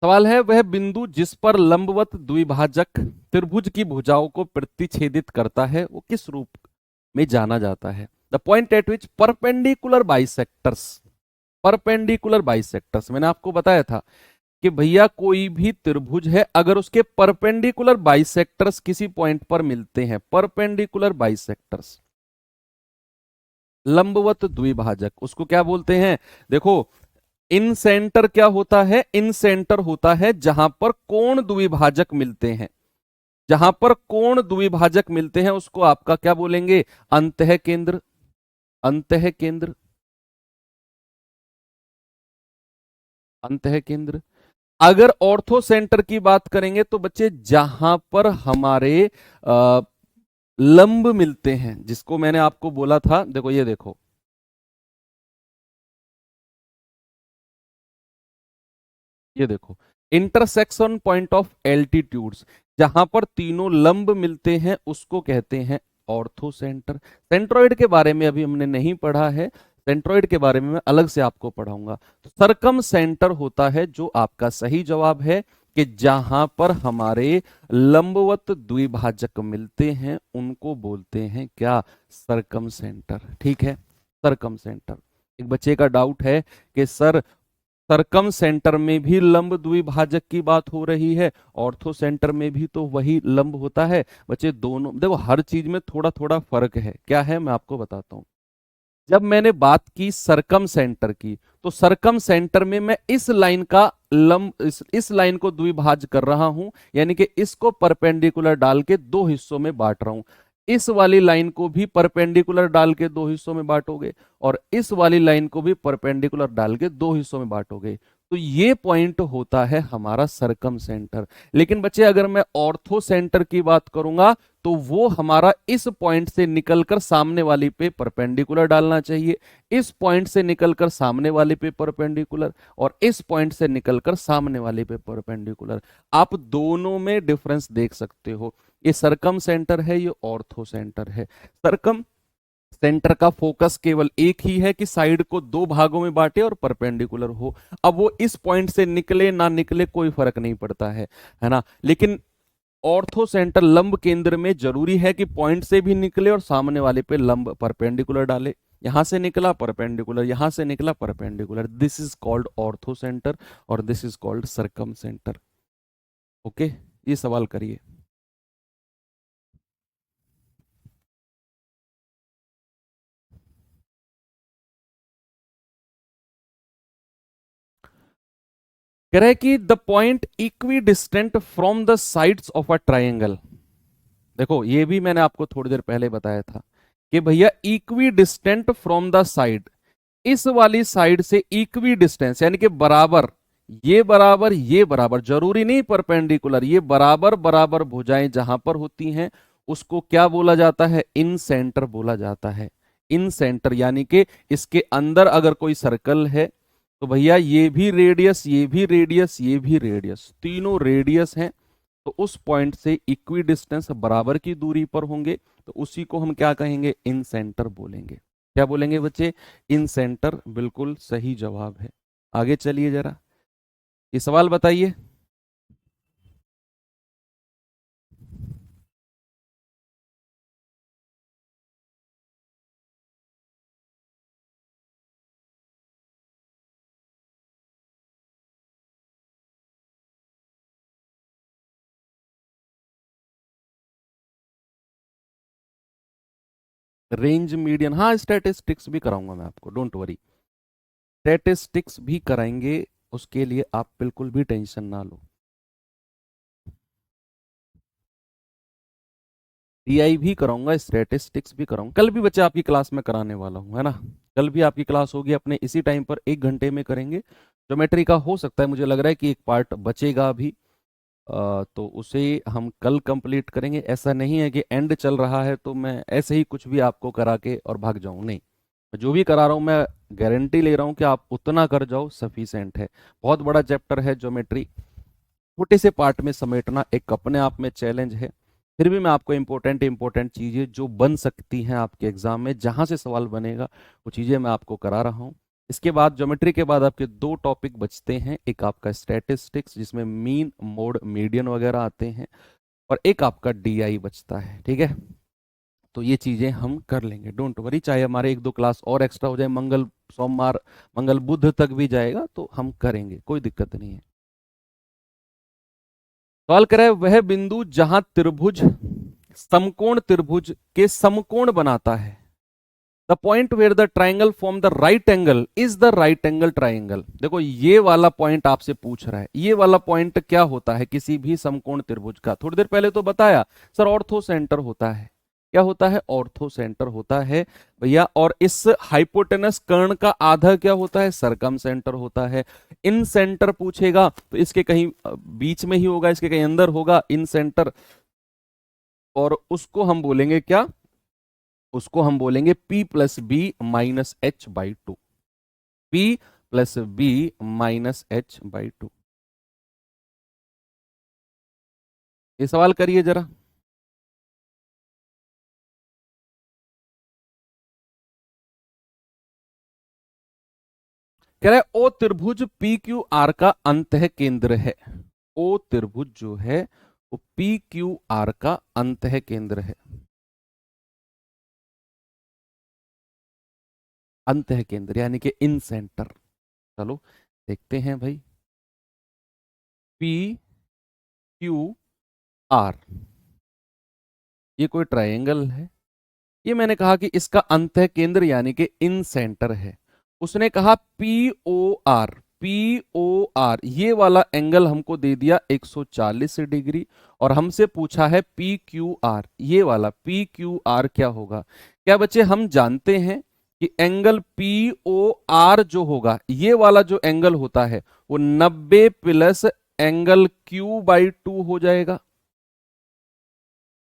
सवाल है, वह बिंदु जिस पर लंबवत द्विभाजक त्रिभुज की भुजाओं को प्रतिच्छेदित करता है वो किस रूप में जाना जाता है। The point at which perpendicular bisectors, perpendicular bisectors, मैंने आपको बताया था कि भैया कोई भी त्रिभुज है अगर उसके परपेंडिकुलर बाइसेक्टर्स किसी पॉइंट पर मिलते हैं, परपेंडिकुलर बाइसेक्टर्स, लंबवत द्विभाजक, उसको क्या बोलते हैं। देखो, इन सेंटर क्या होता है, इन सेंटर होता है जहां पर कोण द्विभाजक मिलते हैं, जहां पर कोण द्विभाजक मिलते हैं उसको आपका क्या बोलेंगे, अंतः केंद्र, अंतः केंद्र, अंतः केंद्र। अगर ऑर्थो सेंटर की बात करेंगे तो बच्चे जहां पर हमारे लंब मिलते हैं, जिसको मैंने आपको बोला था, देखो ये देखो, ये देखो इंटरसेक्शन पॉइंट ऑफ एल्टीट्यूड्स, जहां पर तीनों लंब मिलते हैं उसको कहते हैं ऑर्थो सेंटर। सेंट्रोइड के बारे में अभी हमने नहीं पढ़ा है, सेंट्रोइड के बारे में मैं अलग से आपको पढ़ाऊंगा। तो सरकम सेंटर होता है, जो आपका सही जवाब है कि जहां पर हमारे लंबवत द्विभाजक मिलते हैं उनको बोलते हैं क्या, सरकम सेंटर। ठीक है, सरकम सेंटर। एक बच्चे का डाउट है कि सर सरकम सेंटर में भी लंब द्विभाजक की बात हो रही है, ऑर्थो सेंटर में भी तो वही लंब होता है। बच्चे दोनों देखो, हर चीज में थोड़ा थोड़ा फर्क है, क्या है मैं आपको बताता हूं। जब मैंने बात की सरकम सेंटर की, तो सरकम सेंटर में मैं इस लाइन का लंब, इस लाइन को द्विभाज कर रहा हूं, यानी कि इसको परपेंडिकुलर डाल के दो हिस्सों में बांट रहा हूं। इस वाली लाइन को भी परपेंडिकुलर डाल के दो हिस्सों में बांटोगे और इस वाली लाइन को भी परपेंडिकुलर डाल के दो हिस्सों में बांटोगे, तो ये पॉइंट होता है हमारा सरकम सेंटर। लेकिन बच्चे अगर मैं ऑर्थो सेंटर की बात करूंगा तो वो हमारा इस पॉइंट से निकलकर सामने वाली पे परपेंडिकुलर डालना चाहिए, इस पॉइंट से निकलकर सामने वाले पे परपेंडिकुलर, और इस पॉइंट से निकलकर सामने वाले पे परपेंडिकुलर। आप दोनों में डिफरेंस देख सकते हो, ये सरकम सेंटर है, ये ऑर्थो सेंटर है। सरकम सेंटर का फोकस केवल एक ही है कि साइड को दो भागों में बांटे और परपेंडिकुलर हो। अब वो इस पॉइंट से निकले ना निकले कोई फर्क नहीं पड़ता है ना। लेकिन ऑर्थो सेंटर लंब केंद्र में जरूरी है कि पॉइंट से भी निकले और सामने वाले पे लंब परपेंडिकुलर डाले। यहां से निकला परपेंडिकुलर, यहां से निकला perpendicular, this is called orthocentre और this is called circumcentre. Okay, ये सवाल करिए। कह रहे कि the point equidistant from the sides of a triangle. देखो ये भी मैंने आपको थोड़ी देर पहले बताया था कि भैया equi distant from the side, इस वाली साइड से इक्वी डिस्टेंस यानी कि बराबर, ये बराबर, जरूरी नहीं परपेंडिकुलर, ये बराबर बराबर भुजाएं जहां पर होती हैं उसको क्या बोला जाता है, इन सेंटर बोला जाता है। इन सेंटर यानी कि इसके अंदर अगर कोई सर्कल है तो भैया ये भी रेडियस, ये भी रेडियस, ये भी रेडियस, तीनों रेडियस हैं, तो उस पॉइंट से इक्वी डिस्टेंस बराबर की दूरी पर होंगे, तो उसी को हम क्या कहेंगे, इन सेंटर बोलेंगे। क्या बोलेंगे बच्चे, इन सेंटर, बिल्कुल सही जवाब है। आगे चलिए जरा, ये सवाल बताइए। रेंज मीडियन, हाँ स्टैटिस्टिक्स भी कराऊंगा मैं आपको, डोंट वरी, स्टैटिस्टिक्स भी कराएंगे, उसके लिए आप बिल्कुल भी टेंशन ना लो। टीआई भी कराऊंगा, स्टैटिस्टिक्स भी कराऊंगा, कल भी बच्चे आपकी क्लास में कराने वाला हूँ, है ना। कल भी आपकी क्लास होगी, अपने इसी टाइम पर 1 घंटे में करेंगे। ज्योमेट्री का हो सकता है, मुझे लग रहा है कि एक पार्ट बचेगा अभी, तो उसे हम कल कंप्लीट करेंगे। ऐसा नहीं है कि एंड चल रहा है तो मैं ऐसे ही कुछ भी आपको करा के और भाग जाऊं, नहीं, जो भी करा रहा हूं मैं गारंटी ले रहा हूं कि आप उतना कर जाओ, सफिशिएंट है। बहुत बड़ा चैप्टर है ज्योमेट्री, छोटे से पार्ट में समेटना एक अपने आप में चैलेंज है। फिर भी मैं आपको इंपॉर्टेंट इंपॉर्टेंट चीजें जो बन सकती हैं आपके एग्जाम में, जहां से सवाल बनेगा वो चीजें मैं आपको करा रहा हूं। इसके बाद ज्योमेट्री के बाद आपके 2 टॉपिक बचते हैं, एक आपका स्टैटिस्टिक्स जिसमें मीन मोड मीडियन वगैरह आते हैं, और एक आपका डीआई बचता है, ठीक है। तो ये चीजें हम कर लेंगे, डोंट वरी, चाहे हमारे 1-2 क्लास और एक्स्ट्रा हो जाए, मंगल सोमवार मंगल बुध तक भी जाएगा तो हम करेंगे, कोई दिक्कत नहीं है। सवाल करे वह बिंदु जहां त्रिभुज समकोण त्रिभुज के समकोण बनाता है, the point where the triangle form the right angle is the right angle triangle. देखो ये वाला पॉइंट आपसे पूछ रहा है, ये वाला पॉइंट क्या होता है किसी भी समकोण त्रिभुज का, थोड़ी देर पहले तो बताया सर, ऑर्थो सेंटर होता है। क्या होता है, ऑर्थो सेंटर होता है भैया। और इस हाइपोटेनस कर्ण का आधा क्या होता है, सरकम सेंटर होता है। इन सेंटर पूछेगा तो इसके कहीं बीच में ही होगा, इसके कहीं अंदर होगा इन सेंटर, और उसको हम बोलेंगे क्या, उसको हम बोलेंगे P+B-H/2, P+B-H/2। ये सवाल करिए जरा। कह रहा है ओ त्रिभुज पी क्यू आर का अंतः केंद्र है। ओ त्रिभुज जो है वो पी क्यू आर का अंतः केंद्र है, अंतः केंद्र यानी कि इन सेंटर। चलो देखते हैं भाई, पी क्यू आर, ये कोई ट्रायंगल है, ये मैंने कहा कि इसका अंतः केंद्र यानी कि इन सेंटर है। उसने कहा P O R, P O R ये वाला एंगल हमको दे दिया 140 डिग्री, और हमसे पूछा है पी क्यू आर, ये वाला पी क्यू आर क्या होगा। क्या बच्चे हम जानते हैं कि एंगल पी ओ आर जो होगा, ये वाला जो एंगल होता है वो 90 प्लस एंगल Q/2 हो जाएगा।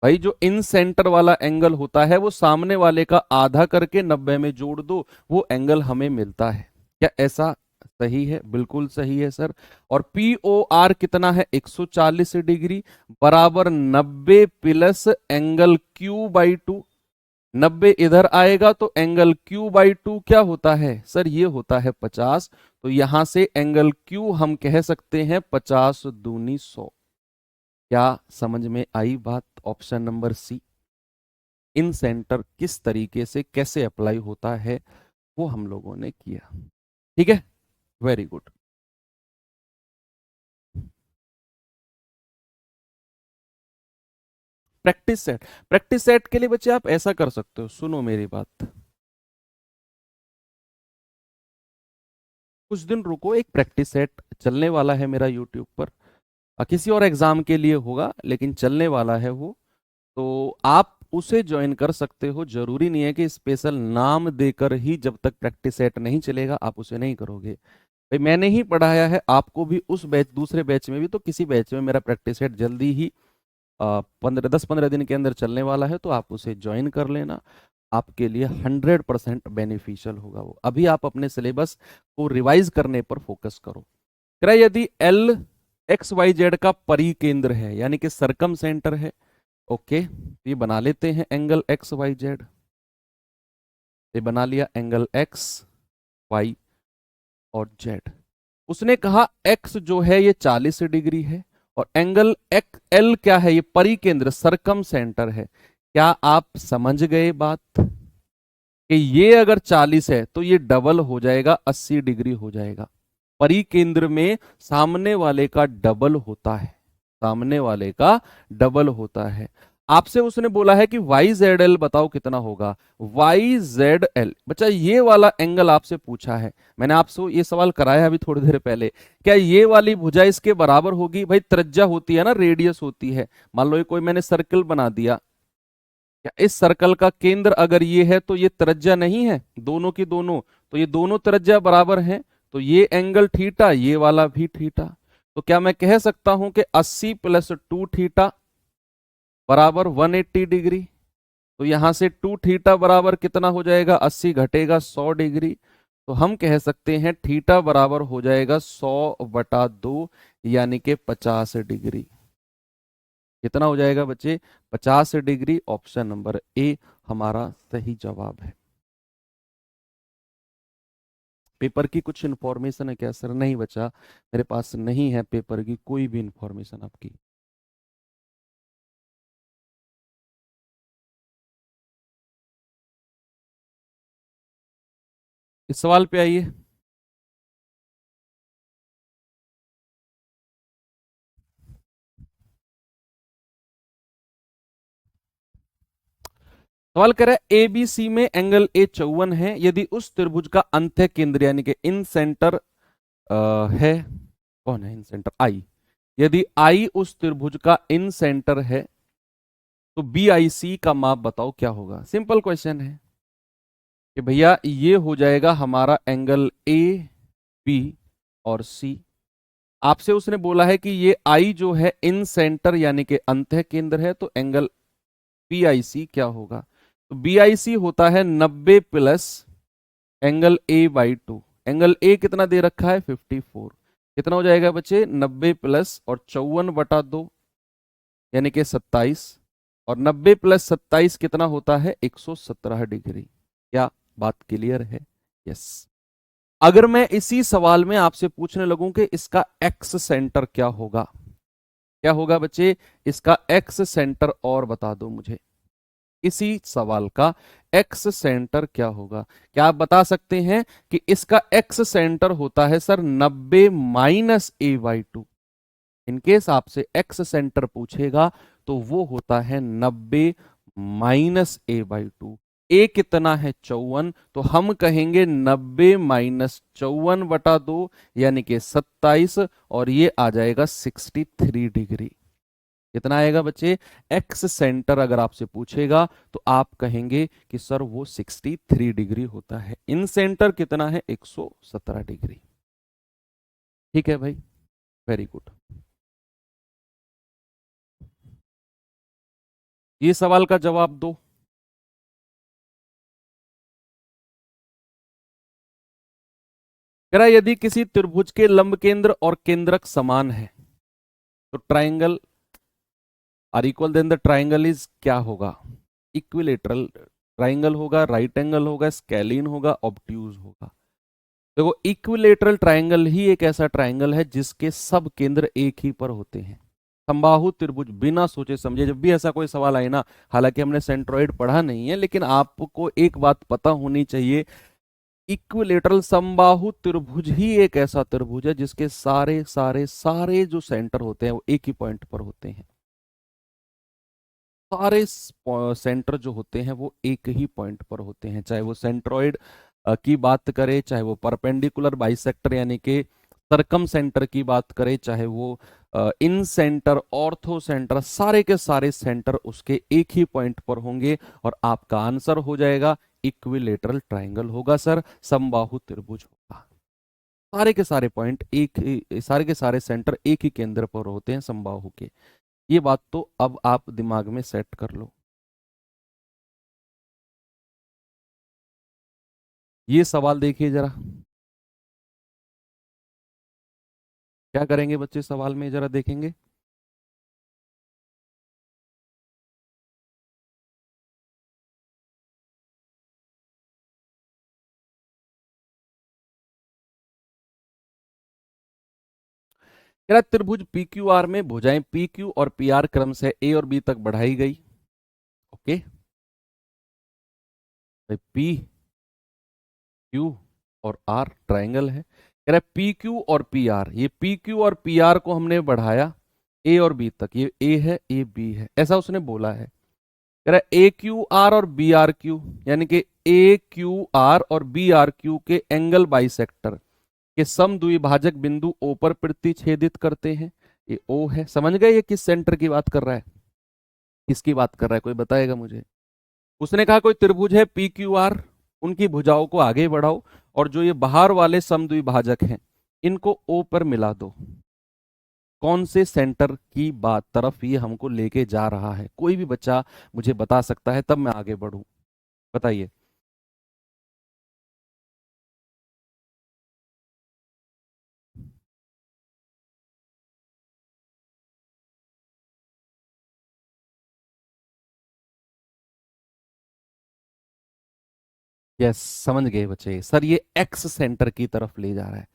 भाई जो इन सेंटर वाला एंगल होता है वो सामने वाले का आधा करके 90 में जोड़ दो, वो एंगल हमें मिलता है। क्या ऐसा सही है, बिल्कुल सही है सर। और पी ओ आर कितना है, 140 डिग्री बराबर 90 प्लस एंगल Q/2। 90 इधर आएगा तो एंगल Q/2 क्या होता है सर, ये होता है 50। तो यहां से एंगल Q हम कह सकते हैं 50 दूनी 100। क्या समझ में आई बात, ऑप्शन नंबर सी। इन सेंटर किस तरीके से कैसे अप्लाई होता है वो हम लोगों ने किया। ठीक है, वेरी गुड। प्रैक्टिस सेट के लिए बच्चे आप ऐसा कर सकते हो, सुनो मेरी बात, कुछ दिन रुको, एक प्रैक्टिस सेट चलने वाला है मेरा यूट्यूब पर, किसी और एग्जाम के लिए होगा लेकिन चलने वाला है वो, तो आप उसे ज्वाइन कर सकते हो। जरूरी नहीं है कि स्पेशल नाम देकर ही, जब तक प्रैक्टिस सेट नहीं चलेगा आप उसे नहीं करोगे। भाई मैंने ही पढ़ाया है आपको भी, उस बैच दूसरे बैच में भी, तो किसी बैच में मेरा प्रैक्टिस सेट जल्दी ही 10-15 दिन के अंदर चलने वाला है, तो आप उसे ज्वाइन कर लेना, आपके लिए 100% बेनिफिशियल होगा वो। अभी आप अपने सिलेबस को रिवाइज करने पर फोकस करो। क्या यदि एल एक्स वाई जेड का परिकेंद्र है यानी कि सरकम सेंटर है, ओके, ये बना लेते हैं एंगल एक्स वाई जेड, ये बना लिया एंगल एक्स वाई और जेड। उसने कहा एक्स जो है ये 40 डिग्री है और एंगल एल क्या है, ये परिकेंद्र सरकम सेंटर है। क्या आप समझ गए बात कि ये अगर 40 है तो ये डबल हो जाएगा, 80 डिग्री हो जाएगा। परिकेंद्र में सामने वाले का डबल होता है, सामने वाले का डबल होता है। आपसे उसने बोला है कि वाई जेड एल बताओ कितना होगा, वाई जेड एल। बच्चा ये वाला एंगल आपसे पूछा है, मैंने आपसे ये सवाल कराया अभी थोड़ी देर पहले, क्या ये वाली भुजा इसके बराबर होगी? भाई त्रिज्या होती है ना, रेडियस होती है। मान लो ये कोई मैंने सर्कल बना दिया, क्या इस सर्कल का केंद्र अगर ये है तो ये त्रिज्या नहीं है, दोनों की दोनों, तो ये दोनों त्रिज्या बराबर हैं, तो ये एंगल थीटा, ये वाला भी थीटा। तो क्या मैं कह सकता हूं कि 80 + 2 थीटा बराबर 180 डिग्री? तो यहां से 2 थीटा बराबर कितना हो जाएगा, 80 घटेगा 100 डिग्री। तो हम कह सकते हैं थीटा बराबर हो जाएगा 100/2 यानी कि 50 डिग्री। कितना हो जाएगा बच्चे, 50 डिग्री। ऑप्शन नंबर ए हमारा सही जवाब है। पेपर की कुछ इंफॉर्मेशन है क्या सर? नहीं बचा, मेरे पास नहीं है पेपर की कोई भी इंफॉर्मेशन आपकी। इस सवाल पे आइए। सवाल कर रहा है ए बी सी में एंगल ए 54 है, यदि उस त्रिभुज का अंत्य केंद्र यानी कि इन सेंटर है, कौन है इन सेंटर? आई। यदि आई उस त्रिभुज का इन सेंटर है तो बी आई सी का माप बताओ क्या होगा। सिंपल क्वेश्चन है कि भैया ये हो जाएगा हमारा एंगल ए बी और सी। आपसे उसने बोला है कि ये आई जो है इन सेंटर यानी कि अंत्य केंद्र है, तो एंगल बी आई सी क्या होगा? तो बी आई सी होता है 90 plus angle A/2। Angle A कितना दे रखा है, 54। कितना हो जाएगा बच्चे, 90 प्लस और 54/2 यानी कि 27, और 90 + 27 कितना होता है, 117 डिग्री। क्या बात क्लियर है? यस। अगर मैं इसी सवाल में आपसे पूछने लगूं कि इसका एक्स सेंटर क्या होगा, क्या होगा बच्चे, इसका एक्स सेंटर और बता दो मुझे, इसी सवाल का एक्स सेंटर क्या होगा? क्या आप बता सकते हैं कि इसका एक्स सेंटर होता है सर 90 - A/2। इनकेस आपसे एक्स सेंटर पूछेगा तो वो होता है 90 - A/2। ए कितना है, 54, तो हम कहेंगे 90 - 54/2 यानी कि 27, और ये आ जाएगा 63 डिग्री। कितना आएगा बच्चे, एक्स सेंटर अगर आपसे पूछेगा तो आप कहेंगे कि सर वो 63 डिग्री होता है। इन सेंटर कितना है, 117 डिग्री। ठीक है भाई, वेरी गुड। ये सवाल का जवाब दो। कह रहा है यदि किसी त्रिभुज के लंब केंद्र और केंद्रक समान है तो triangle are equal, then the triangle is क्या होगा, इक्विलेटरल ट्राइंगल होगा, राइट एंगल होगा, स्केलीन होगा, ऑब्ट्यूज होगा। देखो इक्विलेटरल ट्राइंगल ही एक ऐसा ट्राइंगल है जिसके सब केंद्र एक ही पर होते हैं, समबाहु त्रिभुज बिना सोचे समझे, जब भी ऐसा कोई सवाल आए ना, हालांकि हमने सेंट्रोइड पढ़ा नहीं है, लेकिन आपको एक बात पता होनी चाहिए, इक्विलेटरल समबाहु त्रिभुज ही एक ऐसा त्रिभुज है जिसके सारे सारे सारे जो सेंटर होते हैं वो एक ही पॉइंट पर होते हैं। सारे सेंटर जो होते हैं वो एक ही पॉइंट पर होते हैं, चाहे वो सेंट्रोइड की बात करें, चाहे वो परपेंडिकुलर बाइसेक्टर यानी कि सरकम सेंटर की बात करें, चाहे वो इन सेंटर, ऑर्थो सेंटर, सारे के सारे सेंटर उसके एक ही पॉइंट पर होंगे और आपका आंसर हो जाएगा इक्विलेटरल ट्रायंगल होगा सर, समबाहु त्रिभुज होगा। सारे के सारे पॉइंट सारे के सारे सेंटर एक ही केंद्र पर होते हैं समबाहु के। ये बात तो अब आप दिमाग में सेट कर लो। ये सवाल देखिए जरा, क्या करेंगे बच्चे सवाल में, जरा देखेंगे। त्रिभुज पी क्यू आर में भुजाएं पी क्यू और पी आर क्रम से ए और बी तक बढ़ाई गई। ओके, पी क्यू और आर ट्रायंगल है, कह रहा है पी क्यू और पी आर, ये पी क्यू और पी आर को हमने बढ़ाया ए और बी तक, ये ए है ये बी है, ऐसा उसने बोला है। कह रहा है ए क्यू आर और बी आर क्यू, यानी कि ए क्यू आर और बी आर क्यू के एंगल बाइसेक्टर के समद्विभाजक बिंदु ओ पर प्रतिच्छेदित करते हैं। ये ओ है, समझ गए ये किस सेंटर की बात कर रहा है, किसकी बात कर रहा है, कोई बताएगा मुझे। उसने कहा कोई त्रिभुज है पी क्यू आर, उनकी भुजाओं को आगे बढ़ाओ और जो ये बाहर वाले समद्विभाजक हैं इनको ओ पर मिला दो। कौन से सेंटर की बात तरफ ये हमको लेके जा रहा है, कोई भी बच्चा मुझे बता सकता है, तब मैं आगे बढ़ूं, बताइए। यस, समझ गए बच्चे, सर ये एक्स सेंटर की तरफ ले जा रहा है,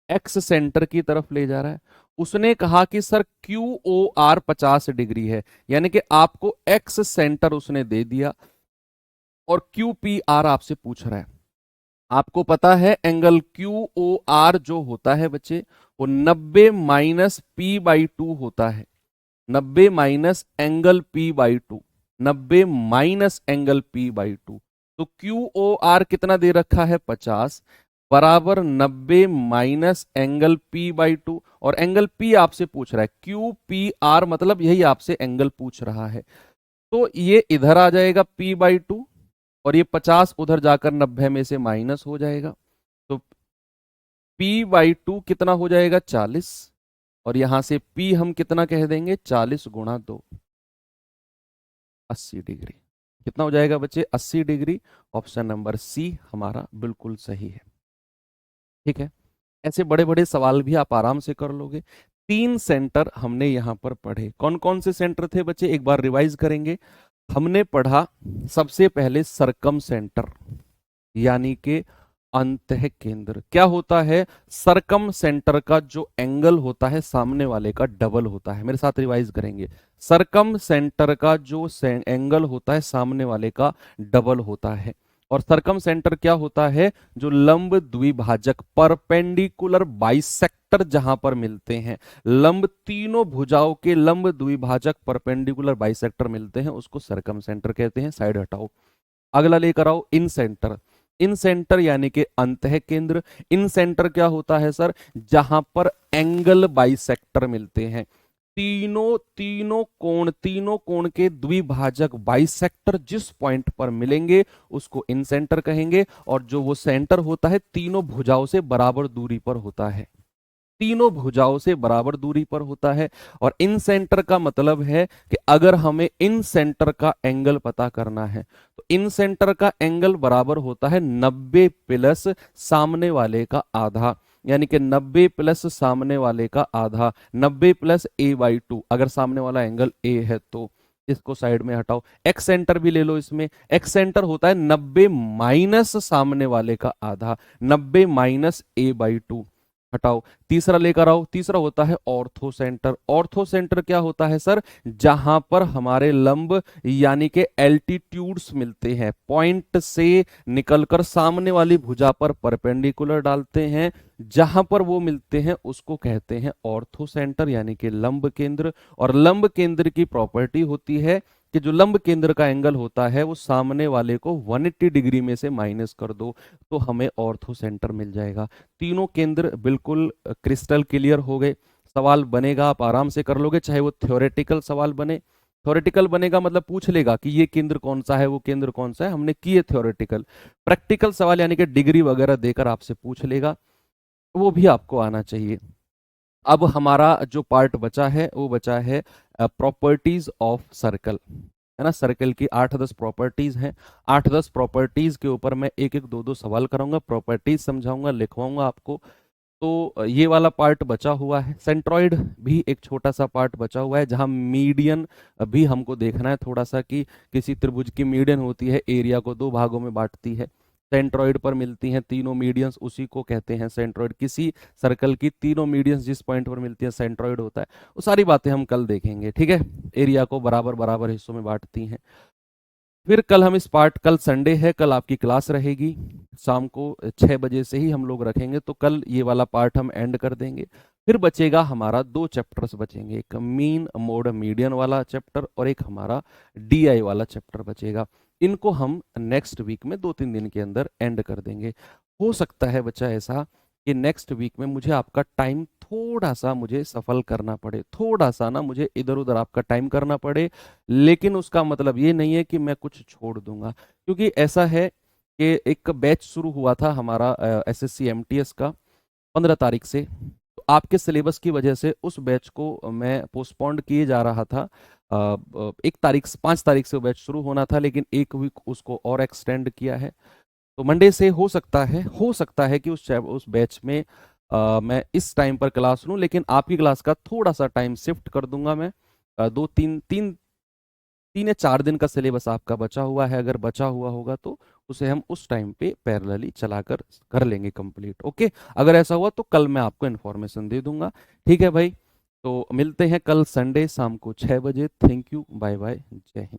एक्स सेंटर की तरफ ले जा रहा है। उसने कहा कि sir Q O R 50 degree है, यानी कि आपको एक्स सेंटर उसने दे दिया और क्यू पी आर आपसे पूछ रहा है। आपको पता है एंगल क्यू ओ आर जो होता है बच्चे वो 90 - P/2 होता है, 90 - एंगल P/2, 90 - एंगल P/2। तो क्यू ओ आर कितना दे रखा है 50 बराबर 90 - एंगल P/2, और एंगल P आपसे पूछ रहा है, क्यू पी आर मतलब यही आपसे एंगल पूछ रहा है। तो ये इधर आ जाएगा P/2 और ये 50 उधर जाकर 90 में से माइनस हो जाएगा, तो P/2 कितना हो जाएगा 40, और यहां से P हम कितना कह देंगे 40 × 2, 80 डिग्री। कितना हो जाएगा बच्चे 80 डिग्री। ऑप्शन नंबर सी हमारा बिल्कुल सही है। ठीक है, ऐसे बड़े बड़े सवाल भी आप आराम से कर लोगे। 3 सेंटर हमने यहां पर पढ़े, कौन कौन से सेंटर थे बच्चे, एक बार रिवाइज करेंगे। हमने पढ़ा सबसे पहले सरकम सेंटर, यानी कि अंतः केंद्र। क्या होता है, सरकम सेंटर का जो एंगल होता है सामने वाले का डबल होता है, मेरे साथ रिवाइज करेंगे। सरकम सेंटर का जो एंगल होता है सामने वाले का डबल होता है, और सरकम सेंटर क्या होता है, जो लंब द्विभाजक परपेंडिकुलर बाइसेक्टर जहां पर मिलते हैं, लंब तीनों भुजाओं के लंब द्विभाजक परपेंडिकुलर बाइसेक्टर मिलते हैं, उसको सरकम सेंटर कहते हैं। साइड हटाओ, अगला लेकर आओ इन सेंटर। इन सेंटर यानी कि अंतः केंद्र। इन सेंटर क्या होता है सर, जहां पर एंगल बाइसेक्टर मिलते हैं, तीनों कोण के द्विभाजक बाइसेक्टर जिस पॉइंट पर मिलेंगे उसको इन सेंटर कहेंगे, और जो वो सेंटर होता है तीनों भुजाओं से बराबर दूरी पर होता है, तीनों भुजाओं से बराबर दूरी पर होता है। और इन सेंटर का मतलब है कि अगर हमें इन सेंटर का एंगल पता करना है तो इन सेंटर का एंगल बराबर होता है 90 प्लस सामने वाले का आधा, यानी कि 90 प्लस सामने वाले का आधा, 90 प्लस A/2। अगर सामने वाला एंगल A है तो इसको साइड में हटाओ, एक्स सेंटर भी ले लो, इसमें एक्स सेंटर होता है 90 माइनस सामने वाले का आधा, 90 - A/2। हटाओ, तीसरा लेकर आओ, तीसरा होता है ऑर्थो सेंटर। ऑर्थो सेंटर क्या होता है सर? जहां पर हमारे लंब यानी कि एल्टीट्यूड्स मिलते हैं, पॉइंट से निकलकर सामने वाली भुजा पर परपेंडिकुलर डालते हैं, जहां पर वो मिलते हैं उसको कहते हैं ऑर्थो सेंटर यानी कि लंब केंद्र। और लंब केंद्र की प्रॉपर्टी होती है कि जो लंब केंद्र का एंगल होता है वो सामने वाले को 180 डिग्री में से माइनस कर दो तो हमें ऑर्थो सेंटर मिल जाएगा। तीनों केंद्र बिल्कुल क्रिस्टल क्लियर हो गए। सवाल बनेगा, आप आराम से कर लोगे, चाहे वो थ्योरेटिकल सवाल बने। थ्योरेटिकल बनेगा मतलब पूछ लेगा कि ये केंद्र कौन सा है, वो केंद्र कौन सा है, हमने किए थ्योरेटिकल। प्रैक्टिकल सवाल यानी कि डिग्री वगैरह देकर आपसे पूछ लेगा, वो भी आपको आना चाहिए। अब हमारा जो पार्ट बचा है वो बचा है प्रॉपर्टीज ऑफ सर्कल, है ना। सर्कल की 8-10 प्रॉपर्टीज हैं। 8-10 प्रॉपर्टीज के ऊपर मैं एक एक दो दो सवाल कराऊंगा, प्रॉपर्टीज समझाऊंगा, लिखवाऊंगा आपको। तो ये वाला पार्ट बचा हुआ है। सेंट्रॉइड भी एक छोटा सा पार्ट बचा हुआ है, जहां मीडियन भी हमको देखना है थोड़ा सा कि किसी त्रिभुज की मीडियन होती है, एरिया को दो भागों में बांटती है। सेंट्रॉइड पर मिलती हैं तीनों मीडियंस, उसी को कहते हैं सेंट्रॉइड। किसी सर्कल की तीनों मीडियंस जिस पॉइंट पर मिलती है सेंट्रॉइड होता है। वो सारी बातें हम कल देखेंगे, ठीक है। एरिया को बराबर बराबर हिस्सों में बांटती हैं। फिर कल हम इस पार्ट, कल संडे है, कल आपकी क्लास रहेगी शाम को 6 बजे से ही हम लोग रखेंगे, तो कल ये वाला पार्ट हम एंड कर देंगे। फिर बचेगा हमारा 2 चैप्टर्स बचेंगे, एक मीन मोड मीडियन वाला चैप्टर और एक हमारा डीआई वाला चैप्टर बचेगा। इनको हम नेक्स्ट वीक में 2-3 दिन के अंदर एंड कर देंगे। हो सकता है बच्चा ऐसा कि नेक्स्ट वीक में मुझे आपका टाइम थोड़ा सा मुझे सफल करना पड़े, थोड़ा सा ना मुझे इधर उधर आपका टाइम करना पड़े, लेकिन उसका मतलब ये नहीं है कि मैं कुछ छोड़ दूंगा। क्योंकि ऐसा है कि एक बैच शुरू हुआ था हमारा एसएससी एमटीएस का 15 तारीख से, तो आपके सिलेबस की वजह से उस बैच को मैं पोस्टपोन्ड किए जा रहा था। 5 तारीख से वो बैच शुरू होना था, लेकिन एक वीक उसको और एक्सटेंड किया है। तो मंडे से हो सकता है कि उस बैच में मैं इस टाइम पर क्लास लूँ, लेकिन आपकी क्लास का थोड़ा सा टाइम शिफ्ट कर दूंगा मैं। 3 या 4 दिन का सिलेबस आपका बचा हुआ है, अगर बचा हुआ होगा तो उसे हम उस टाइम पे पैरेलली चलाकर कर लेंगे कंप्लीट। ओके, अगर ऐसा हुआ तो कल मैं आपको इन्फॉर्मेशन दे दूंगा, ठीक है भाई। तो मिलते हैं कल संडे शाम को 6 बजे। थैंक यू, बाय बाय, जय हिंद।